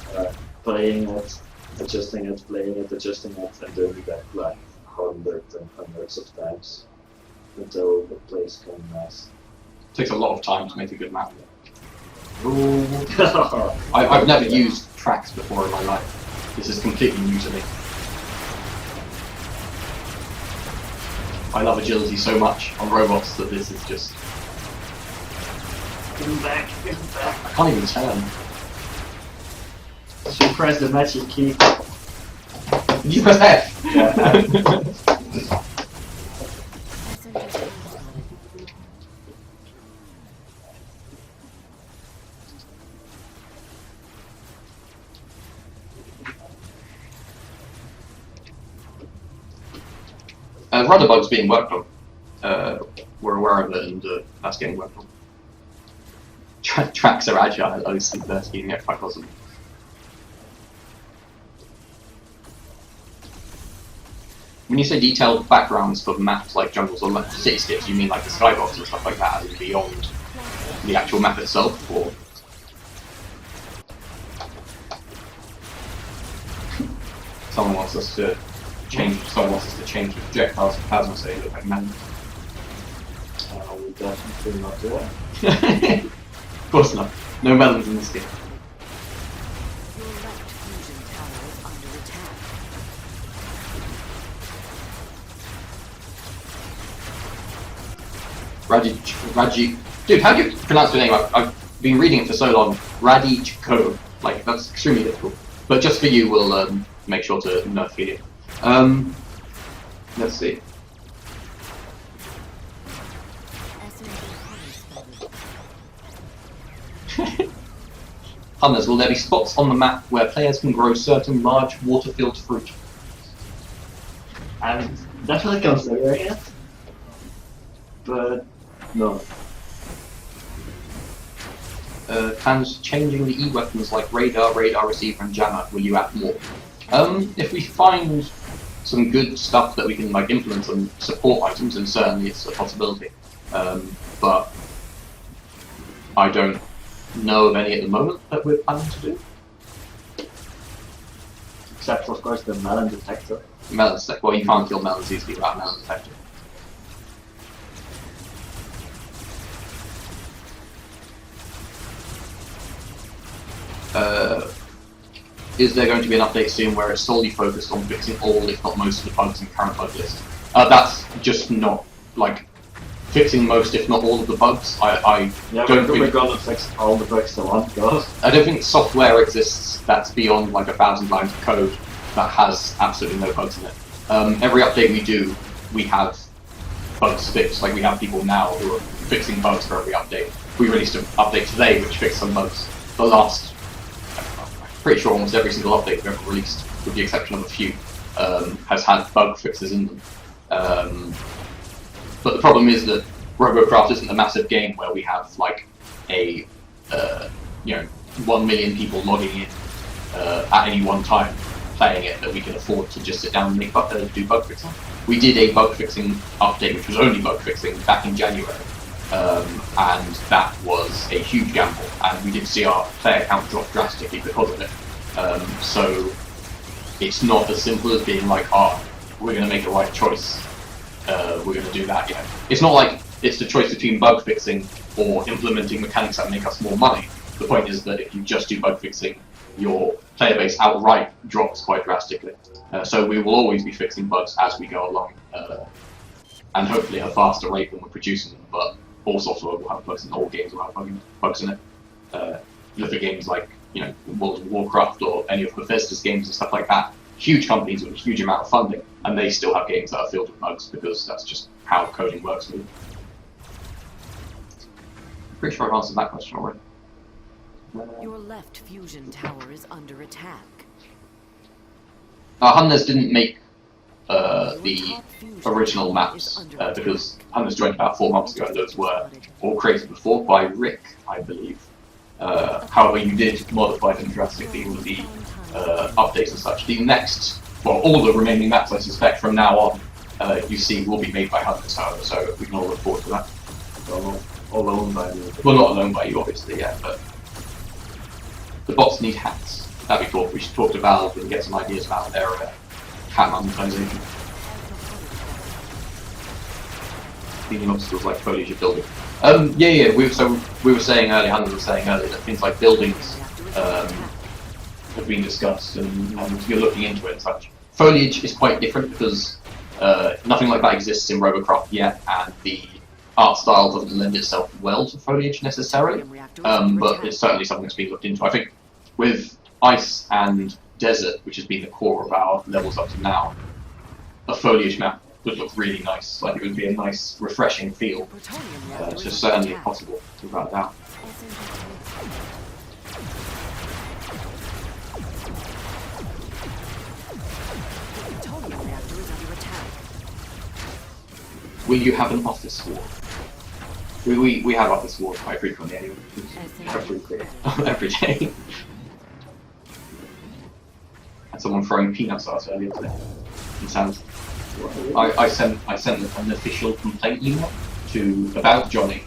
playing it, adjusting it, playing it, adjusting it, and doing that like hundreds and hundreds of times until the plays come nice. Takes a lot of time to make a good map. I've never used tracks before in my life. This is completely new to me. I love agility so much on robots that this is just... Get back, get back. I can't even turn. Should press the magic key. Did you press F? Yeah. SMG spotted. Rudder bug's being worked on. We're aware of it, and that's getting worked on. Tracks are agile at OC13, yeah, quite possibly. When you say detailed backgrounds for maps like jungles or like cityscapes, you mean like the skybox and stuff like that, as beyond the actual map itself, or? Someone wants us to change the projectiles to plasma so they look like men. We definitely not do it. Of course not. No melons in this game. Your left fusion tower is under attack. Raji, dude, how do you pronounce your name? I've been reading it for so long. Radichko, like that's extremely difficult. But just for you, we'll make sure to nerf feed it. Let's see. Hunters, will there be spots on the map where players can grow certain large water-filled fruit? I'm definitely considering it, but no. Plans changing the E-weapons like radar, radar receiver, and jammer. Will you add more? If we find some good stuff that we can like implement on support items, then certainly it's a possibility. But I don't know of any at the moment that we're planning to do. Except of course the melon detector. Melons, well, you can't kill melons easily without melon detector. Is there going to be an update soon where it's solely focused on fixing all, if not most, of the bugs in the current bug list? That's just not, like, fixing most, if not all, of the bugs. I don't think... we're gonna fix all the bugs at once, guys. I don't think software exists that's beyond, like, 1,000 lines of code that has absolutely no bugs in it. Every update we do, we have bugs fixed. Like, we have people now who are fixing bugs for every update. We released an update today which fixed some bugs. The last pretty sure almost every single update we've ever released, with the exception of a few, has had bug fixes in them. But the problem is that Robocraft isn't a massive game where we have like a 1 million people logging in at any one time playing it that we can afford to just sit down and make do bug fixing. We did a bug fixing update, which was only bug fixing, back in January, and that was a huge gamble, and we did see our player count drop drastically because of it. So it's not as simple as being like, we're going to make the right choice, we're going to do that. It's not like it's the choice between bug fixing or implementing mechanics that make us more money. The point is that if you just do bug fixing, your player base outright drops quite drastically. So we will always be fixing bugs as we go along, and hopefully at a faster rate than we're producing them, but all software will have bugs, and all games will have bugs in it. Look at games like World of Warcraft or any of Bethesda's games and stuff like that. Huge companies with a huge amount of funding, and they still have games that are filled with bugs because that's just how coding works. I'm pretty sure I've answered that question already. Your left fusion tower is under attack. Hunters didn't make the original maps because Hunters joined about 4 months ago, and those were all created before by Rick, I believe. However, you did modify them drastically with the updates and such. The next, all the remaining maps, I suspect, from now on, you see will be made by Hunters, however, so we can all look forward to that. All owned by me. Well, not alone by you, obviously, yeah, but the bots need hats. That'd be cool. We should talk to Valve and get some ideas about their hat monetization. Cleaning obstacles like foliage of building. We were saying earlier, Hannah was saying earlier, that things like buildings have been discussed, and you're looking into it and such. Foliage is quite different because nothing like that exists in Robocraft yet, and the art style doesn't lend itself well to foliage necessarily, but it's certainly something that's been looked into. I think with Ice and Desert, which has been the core of our levels up to now, a foliage map would look really nice. Like, it would be a nice, refreshing feel. It's just certainly possible, without a doubt. Will you have an office war? We have office wars quite frequently anyway. Every day. Had someone throwing peanuts at us earlier today. It sounds. I sent an official complaint email about Johnny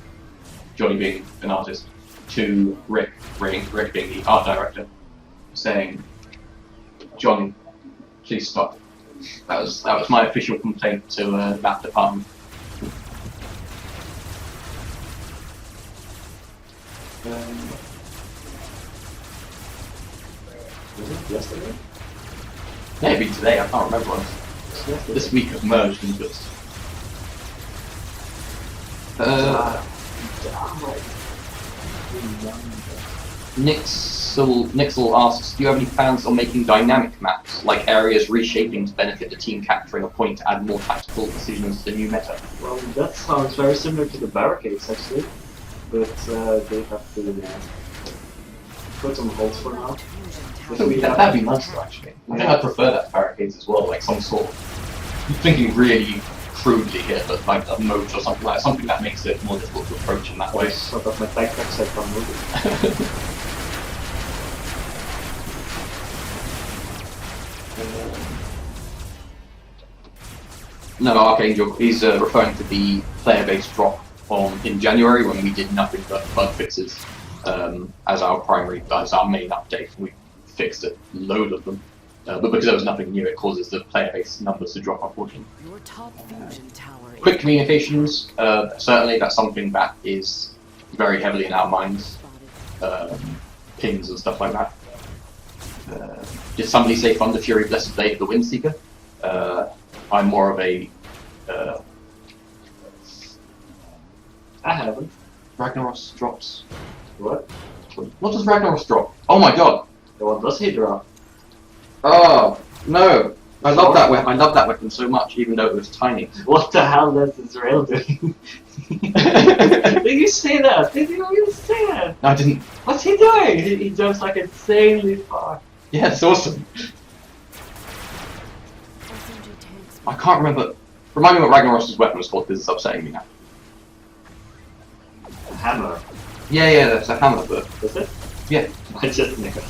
being an artist, to Rick being the art director, saying, Johnny, please stop. That was my official complaint to that department. Was it yesterday? Maybe today, I can't remember. This week has merged into it. Nixel asks, do you have any plans on making dynamic maps, like areas reshaping to benefit the team capturing a point to add more tactical decisions to the new meta? Well, that sounds very similar to the barricades, actually. But they have to put on hold for now. That'd be nice, though, actually. I think I'd prefer that to barricades as well, like some sort of... I'm thinking really crudely here, but like a moat or something like that, something that makes it more difficult to approach in that way. Sort of my backpack said from moving. No, Archangel, he's referring to the player base drop in January when we did nothing but bug fixes as our main update. We fixed a load of them, but because there was nothing new, it causes the player base numbers to drop, unfortunately. Your top fusion tower Quick communications, certainly that's something that is very heavily in our minds. Pings and stuff like that. Did somebody say Thunder Fury Blessed Blade of the Windseeker? I'm more of a... I haven't. Ragnaros drops. What? What does Ragnaros drop? Oh my god! What does he drop? Oh, no! I love that weapon. I love that weapon so much, even though it was tiny. What the hell is Israel doing? Did you see that? Did you really see that? No, I didn't. What's he doing? He jumps like insanely far. Yeah, it's awesome. SMG tanks I can't remember. Remind me what Ragnaros's weapon was called, because it's upsetting me now. A hammer. Yeah, that's a hammer, but Is it? yeah. I just knew it.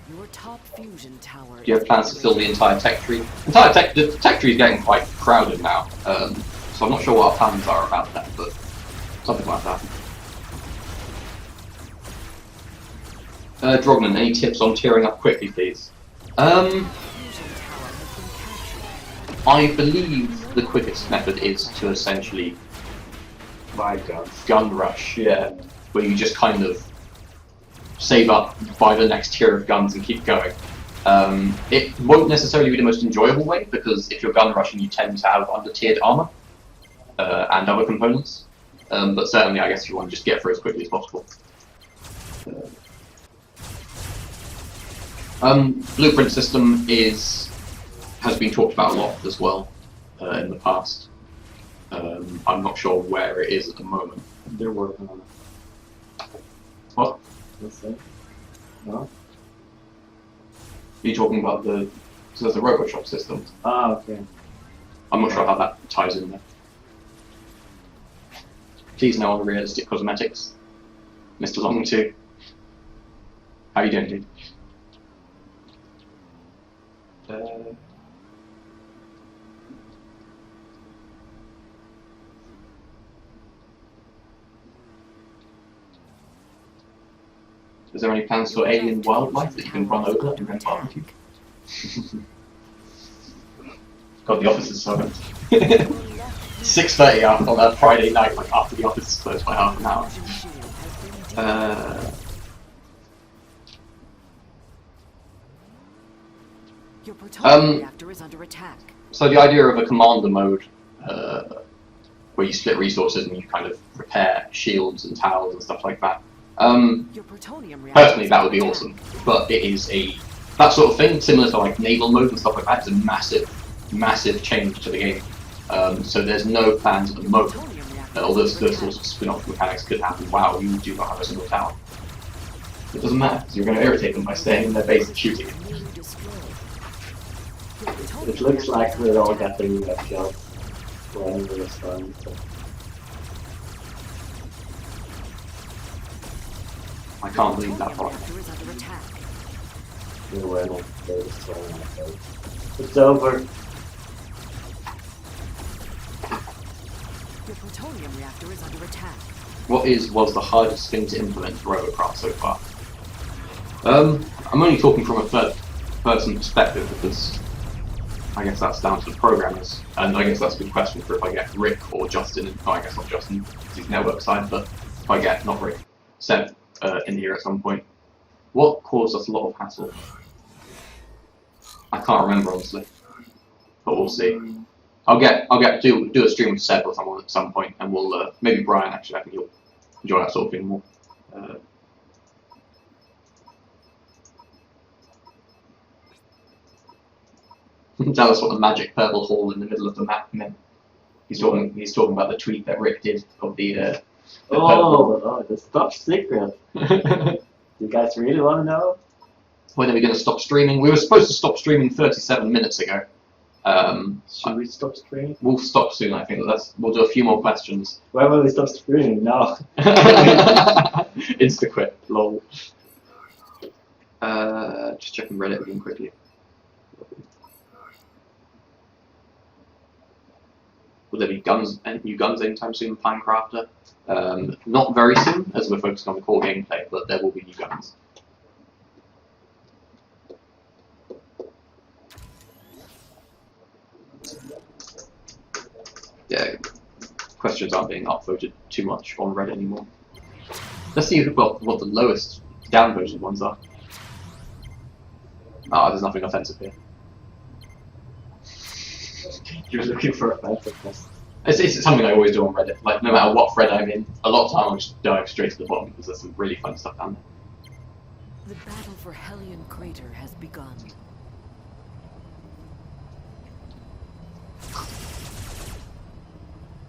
Your top fusion tower. Do you have plans to fill the entire tech tree? The tech tree is getting quite crowded now, so I'm not sure what our plans are about that, but something like that. Drognin, any tips on tearing up quickly, please? I believe the quickest method is to essentially My God. gun rush, yeah, where you just kind of save up, buy the next tier of guns and keep going. It won't necessarily be the most enjoyable way, because if you're gun rushing you tend to have under-tiered armor and other components, but certainly I guess you want to just get through as quickly as possible. Blueprint system has been talked about a lot as well in the past. I'm not sure where it is at the moment. They're working on it. What? What's that? No? Are you talking about the... So there's a Robocraft system. Ah, okay. I'm not sure how that ties in there. Please no unrealistic cosmetics. Mr. Long 2. How you doing, dude? Is there any plans for alien wildlife that you can run over and then barbecue? God, the office is so empty. 6:30 out on a Friday night, like after the office is closed by half an hour. Your plutonium reactor is under attack. So the idea of a commander mode, where you split resources and you kind of repair shields and towers and stuff like that. Your plutonium reactor Personally, is that under would be attack. awesome, but it is that sort of thing, similar to like naval mode and stuff like that, is a massive change to the game. So there's no plans at the moment. Plutonium reactor Although is those under sorts attack. of spin-off mechanics could happen. Wow, you do not have a single tower. It doesn't matter, because you're going to irritate them by staying in their base and shooting it. Newly destroyed. Your plutonium It looks reactor like is we're all under attack. getting killed when we're starting to... I can't believe that Plutonium part. reactor is under attack. We're not very destroying ourselves. It's over. Your plutonium reactor is under attack. What was the hardest thing to implement for Robocraft so far? I'm only talking from a third-person perspective because I guess that's down to the programmers, and I guess that's a good question for if I get Rick or Justin. Oh, I guess not Justin because he's network side, but if I get not Rick, Seb in here at some point. What caused us a lot of hassle? I can't remember honestly, but we'll see. I'll do a stream with Seb or someone at some point, and we'll maybe Brian actually. I think you'll enjoy that sort of thing more. Tell us what the magic purple hole in the middle of the map meant. He's talking about the tweet that Rick did of the Oh, the top secret. You guys really want to know? When are we going to stop streaming? We were supposed to stop streaming 37 minutes ago. Should we stop streaming? We'll stop soon, I think. We'll do a few more questions. When will we stop streaming? No. Insta quit, lol. Just checking Reddit again quickly. Will there be new guns anytime soon, Planecrafter? Not very soon, as we're focused on the core gameplay, but there will be new guns. Yeah, questions aren't being upvoted too much on Reddit anymore. Let's see what the lowest downvoted ones are. Ah, there's nothing offensive here. You're looking for offensiveness. It's something I always do on Reddit. Like, no matter what thread I'm in, a lot of the time I just dive straight to the bottom because there's some really fun stuff down The battle for Hellion Crater has begun.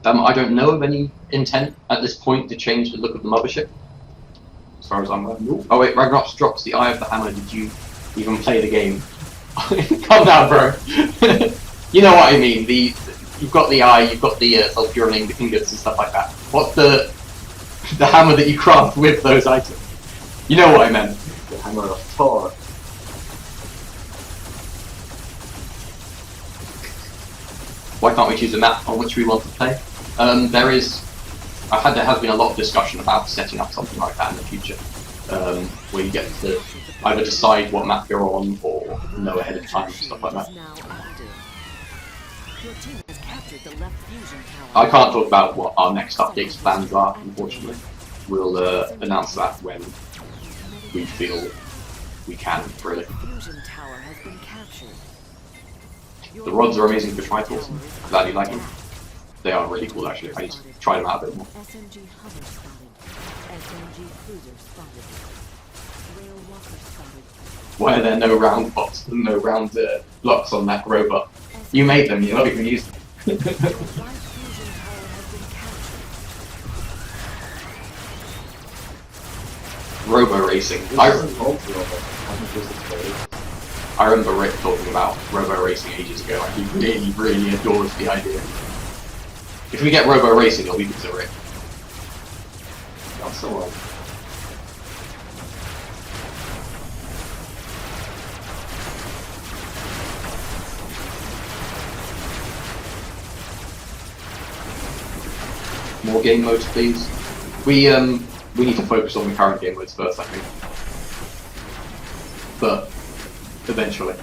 I don't know of any intent at this point to change the look of the mothership. As far as I'm aware. Oh wait, Ragnaros drops the Eye of the Hammer. Did you even play the game? Calm down, bro. You know what I mean. You've got the eye, you've got the self-purining, the ingots and stuff like that. What's the hammer that you craft with those items? You know what I meant. The Hammer of Thor. Why can't we choose a map on which we want to play? There has been a lot of discussion about setting up something like that in the future, where you get to either decide what map you're on or know ahead of time and stuff like that. Your team has captured the left fusion tower. I can't talk about what our next updates plans are, unfortunately. We'll announce that when we feel we can, really. The fusion tower has been captured. The rods are amazing for trifles. Glad you like them. They are really cool, actually. I need to try them out a bit more. SMG hover spotted. SMG cruiser spotted. Rail walker spotted. Why are there no round bots and no round blocks on that robot? You made them, you're not even using them. The right fusion tower has been captured. Robo racing. This is an old robot. Haven't used it for ages. I remember Rick talking about robo racing ages ago, and he really, really adores the idea. If we get robo racing, I'll leave it to Rick. Not so well. More game modes, please. We need to focus on the current game modes first, I think. But eventually,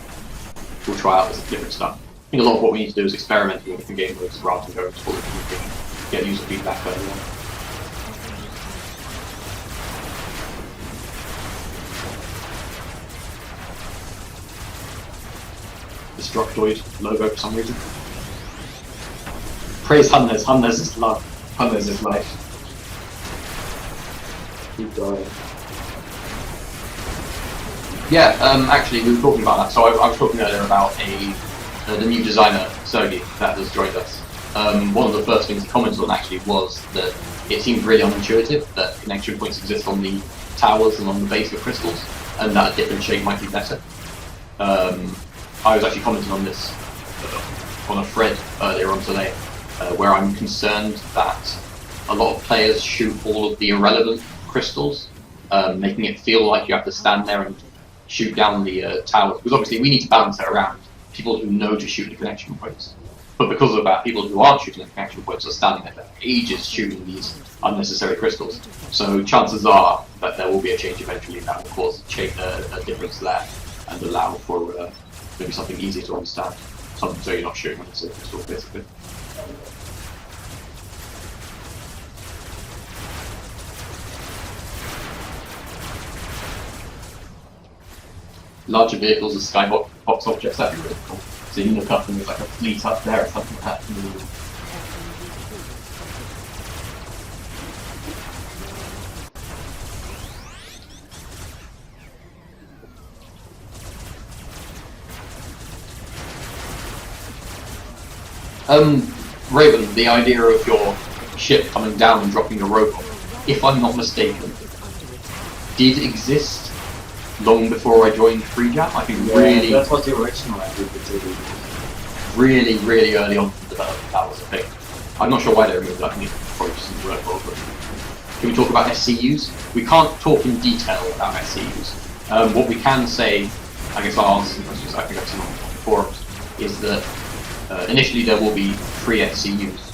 we'll try out some different stuff. I think a lot of what we need to do is experiment with different game modes rather than going forward and get user feedback early on. Destructoid logo for some reason. Praise Hunnes. Hunnes is love. Hunnes is life. Keep going. Yeah, actually, we were talking about that. So I was talking earlier about the new designer, Sergey, that has joined us. One of the first things he commented on actually was that it seemed really unintuitive that connection points exist on the towers and on the base of crystals, and that a different shape might be better. I was actually commenting on this on a thread earlier on today, where I'm concerned that a lot of players shoot all of the irrelevant crystals, making it feel like you have to stand there and shoot down the towers, because obviously we need to balance it around people who know to shoot the connection points. But because of that, people who aren't shooting the connection points are standing there for ages shooting these unnecessary crystals. So chances are that there will be a change eventually that will cause a difference there and allow for maybe something easier to understand. Something so you're not shooting unnecessary crystals, basically. Larger vehicles and skybox objects, that'd be really cool. So you look up and there's like a fleet up there or something like that. Raven, the idea of your ship coming down and dropping a robot, if I'm not mistaken, did exist long before I joined FreeJam. I think really... That's what the original idea did. Really, really early on in the development, that was a thing. I'm not sure why they removed that. I think it probably just didn't work well, but... Can we talk about SCUs? We can't talk in detail about SCUs. What we can say, I guess I'll answer some questions I think I've seen on the forums, is that initially there will be 3 SCUs.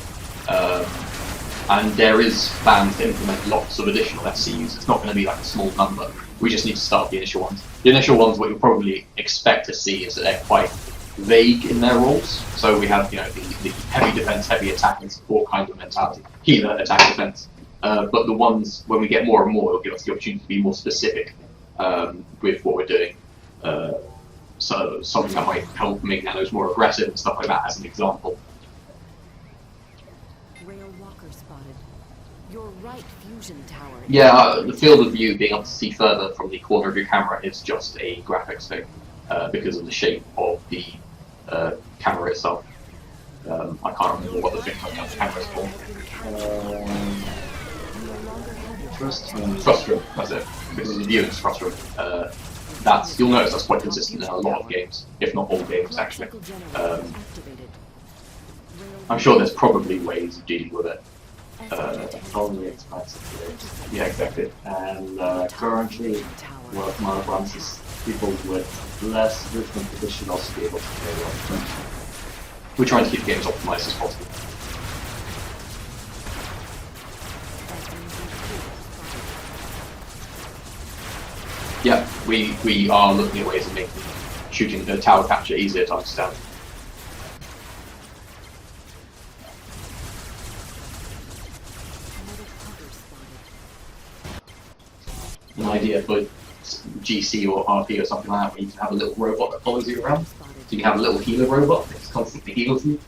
And there is plans to implement lots of additional SCUs. It's not going to be like a small number. We just need to start with the initial ones. The initial ones, what you'll probably expect to see is that they're quite vague in their roles. So we have, the heavy defense, heavy attack and support kind of mentality. Healer, attack, defense. But the ones, when we get more and more, it'll give us the opportunity to be more specific with what we're doing. So something that might help make nanos more aggressive and stuff like that, as an example. Rail walker spotted. Your right fusion tower. Yeah, the field of view, being able to see further from the corner of your camera, is just a graphics thing because of the shape of the camera itself. I can't remember what the thing on the camera is called. Frustrum, that's it. Because of the view, it's frustrum. You'll notice that's quite consistent in a lot of games, if not all games actually. I'm sure there's probably ways of dealing with it. Only expensive today. Yeah, exactly. And currently, what Mark wants is people with less movement, they should also be able to play well. We're trying to keep games optimized as possible. Yeah, we are looking at ways of making shooting the tower capture easier to understand. An idea for GC or RP or something like that, where you can have a little robot that follows you around. So you can have a little healer robot that constantly heals you.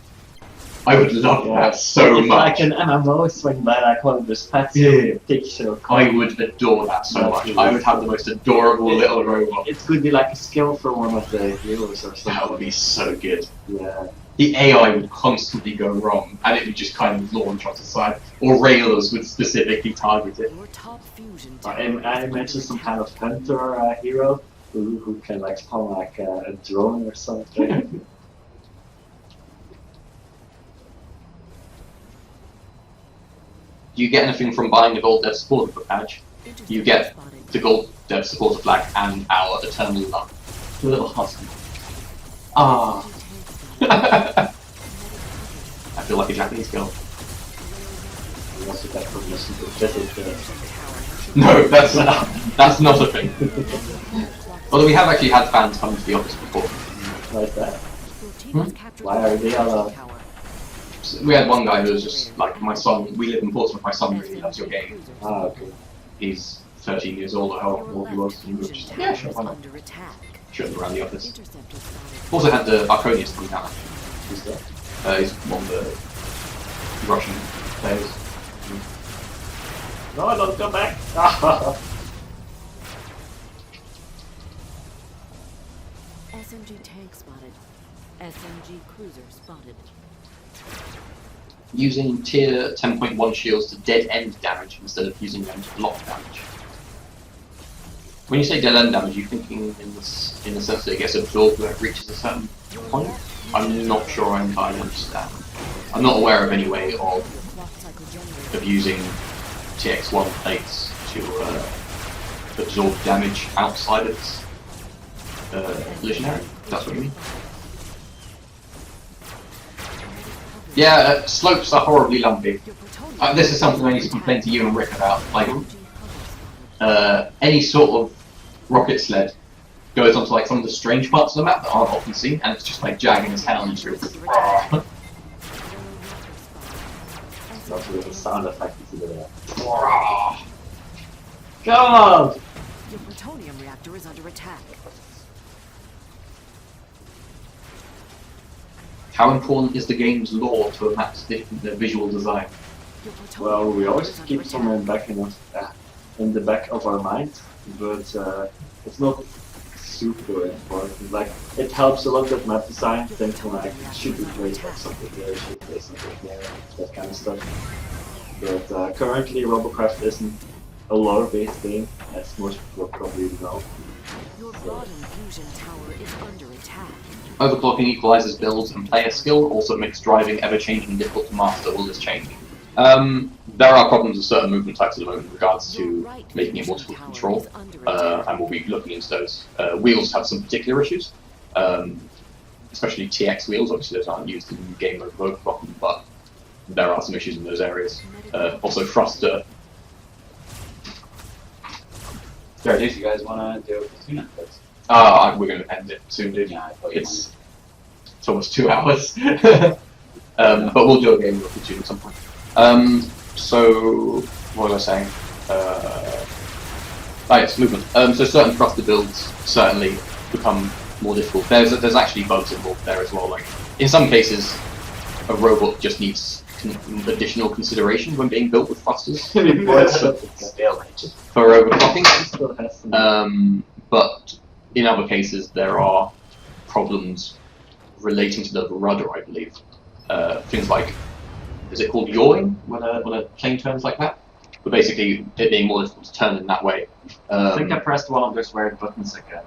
I would love that so It's much. like an MMO swing by like one of those pets. Yeah. Picture. I would adore that so much. I would have the most adorable little robot. It could be like a skill for one of the heroes or something. That would be so good. Yeah. The AI would constantly go wrong, and it would just kind of launch onto the side, or railers would specifically target it. Your top fusion I tower. imagine some kind of hunter hero who can like spawn like a drone or something. Do you get anything from buying the gold dev supporter badge? You get the gold dev supporter flag and our eternal love. The little husky. Ah. I feel like a Japanese girl. You also get permission to visit No, that's not a thing. Although we have actually had fans come to the office before. like that. Hmm? Why are they allowed? So we had one guy who was just like, my son, we live in Portsmouth, my son really loves your game. Ah, okay. He's 13 years old or however old he was, and he was just like, yeah, sure, why not? Showed him around the office. Also had the Arconius coming out. Who's that? He's one of the Russian players. No, don't come back! SMG tank spotted. SMG cruiser spotted. Using tier 10.1 shields to dead end damage instead of using them to block damage. When you say dead end damage, are you thinking in the sense that it gets absorbed when it reaches a certain point? I'm not sure I entirely understand. I'm not aware of any way of using TX1 plates to absorb damage outside of its collision area. If that's what you mean. Yeah, slopes are horribly lumpy. This is something I need to complain to you and Rick about. Like, any sort of rocket sled goes onto like some of the strange parts of the map that aren't often seen, and it's just like jagging as hell, and you sort of That's a sound effect you see there. Rah. Come on! Your plutonium reactor is under attack. How important is the game's lore to a map's visual design? Well, we always keep some in the back of our mind, but it's not super important. Like, it helps a lot with map design, thinking like, should we place like something here, should we place something there, that kind of stuff. But currently Robocraft isn't a lore-based game, as most people probably know. Your broadened fusion tower is under attack. Overclocking equalizes builds and player skill, also makes driving ever-changing and difficult to master. Will this change? There are problems with certain movement types at the moment in regards to making it more difficult to control, and we'll be looking into those. Wheels have some particular issues, especially TX wheels. Obviously, those aren't used in game mode overclocking, but there are some issues in those areas. Also, thruster. Sorry, do you guys want to do a platoon updates? We're going to end it soon, dude. Yeah, I thought you It's almost 2 hours. But we'll do a game of Platoon at some point. So, what was I saying? It's movement. So certain thruster builds certainly become more difficult. There's actually bugs involved there as well. Like, in some cases, a robot just needs additional consideration when being built with thrusters Stalemate. for overclocking. Still has some- But in other cases, there are problems relating to the rudder, I believe. Things like, is it called yawing when a plane turns like that? But basically, it being more difficult to turn in that way. I think I pressed one of those weird buttons again.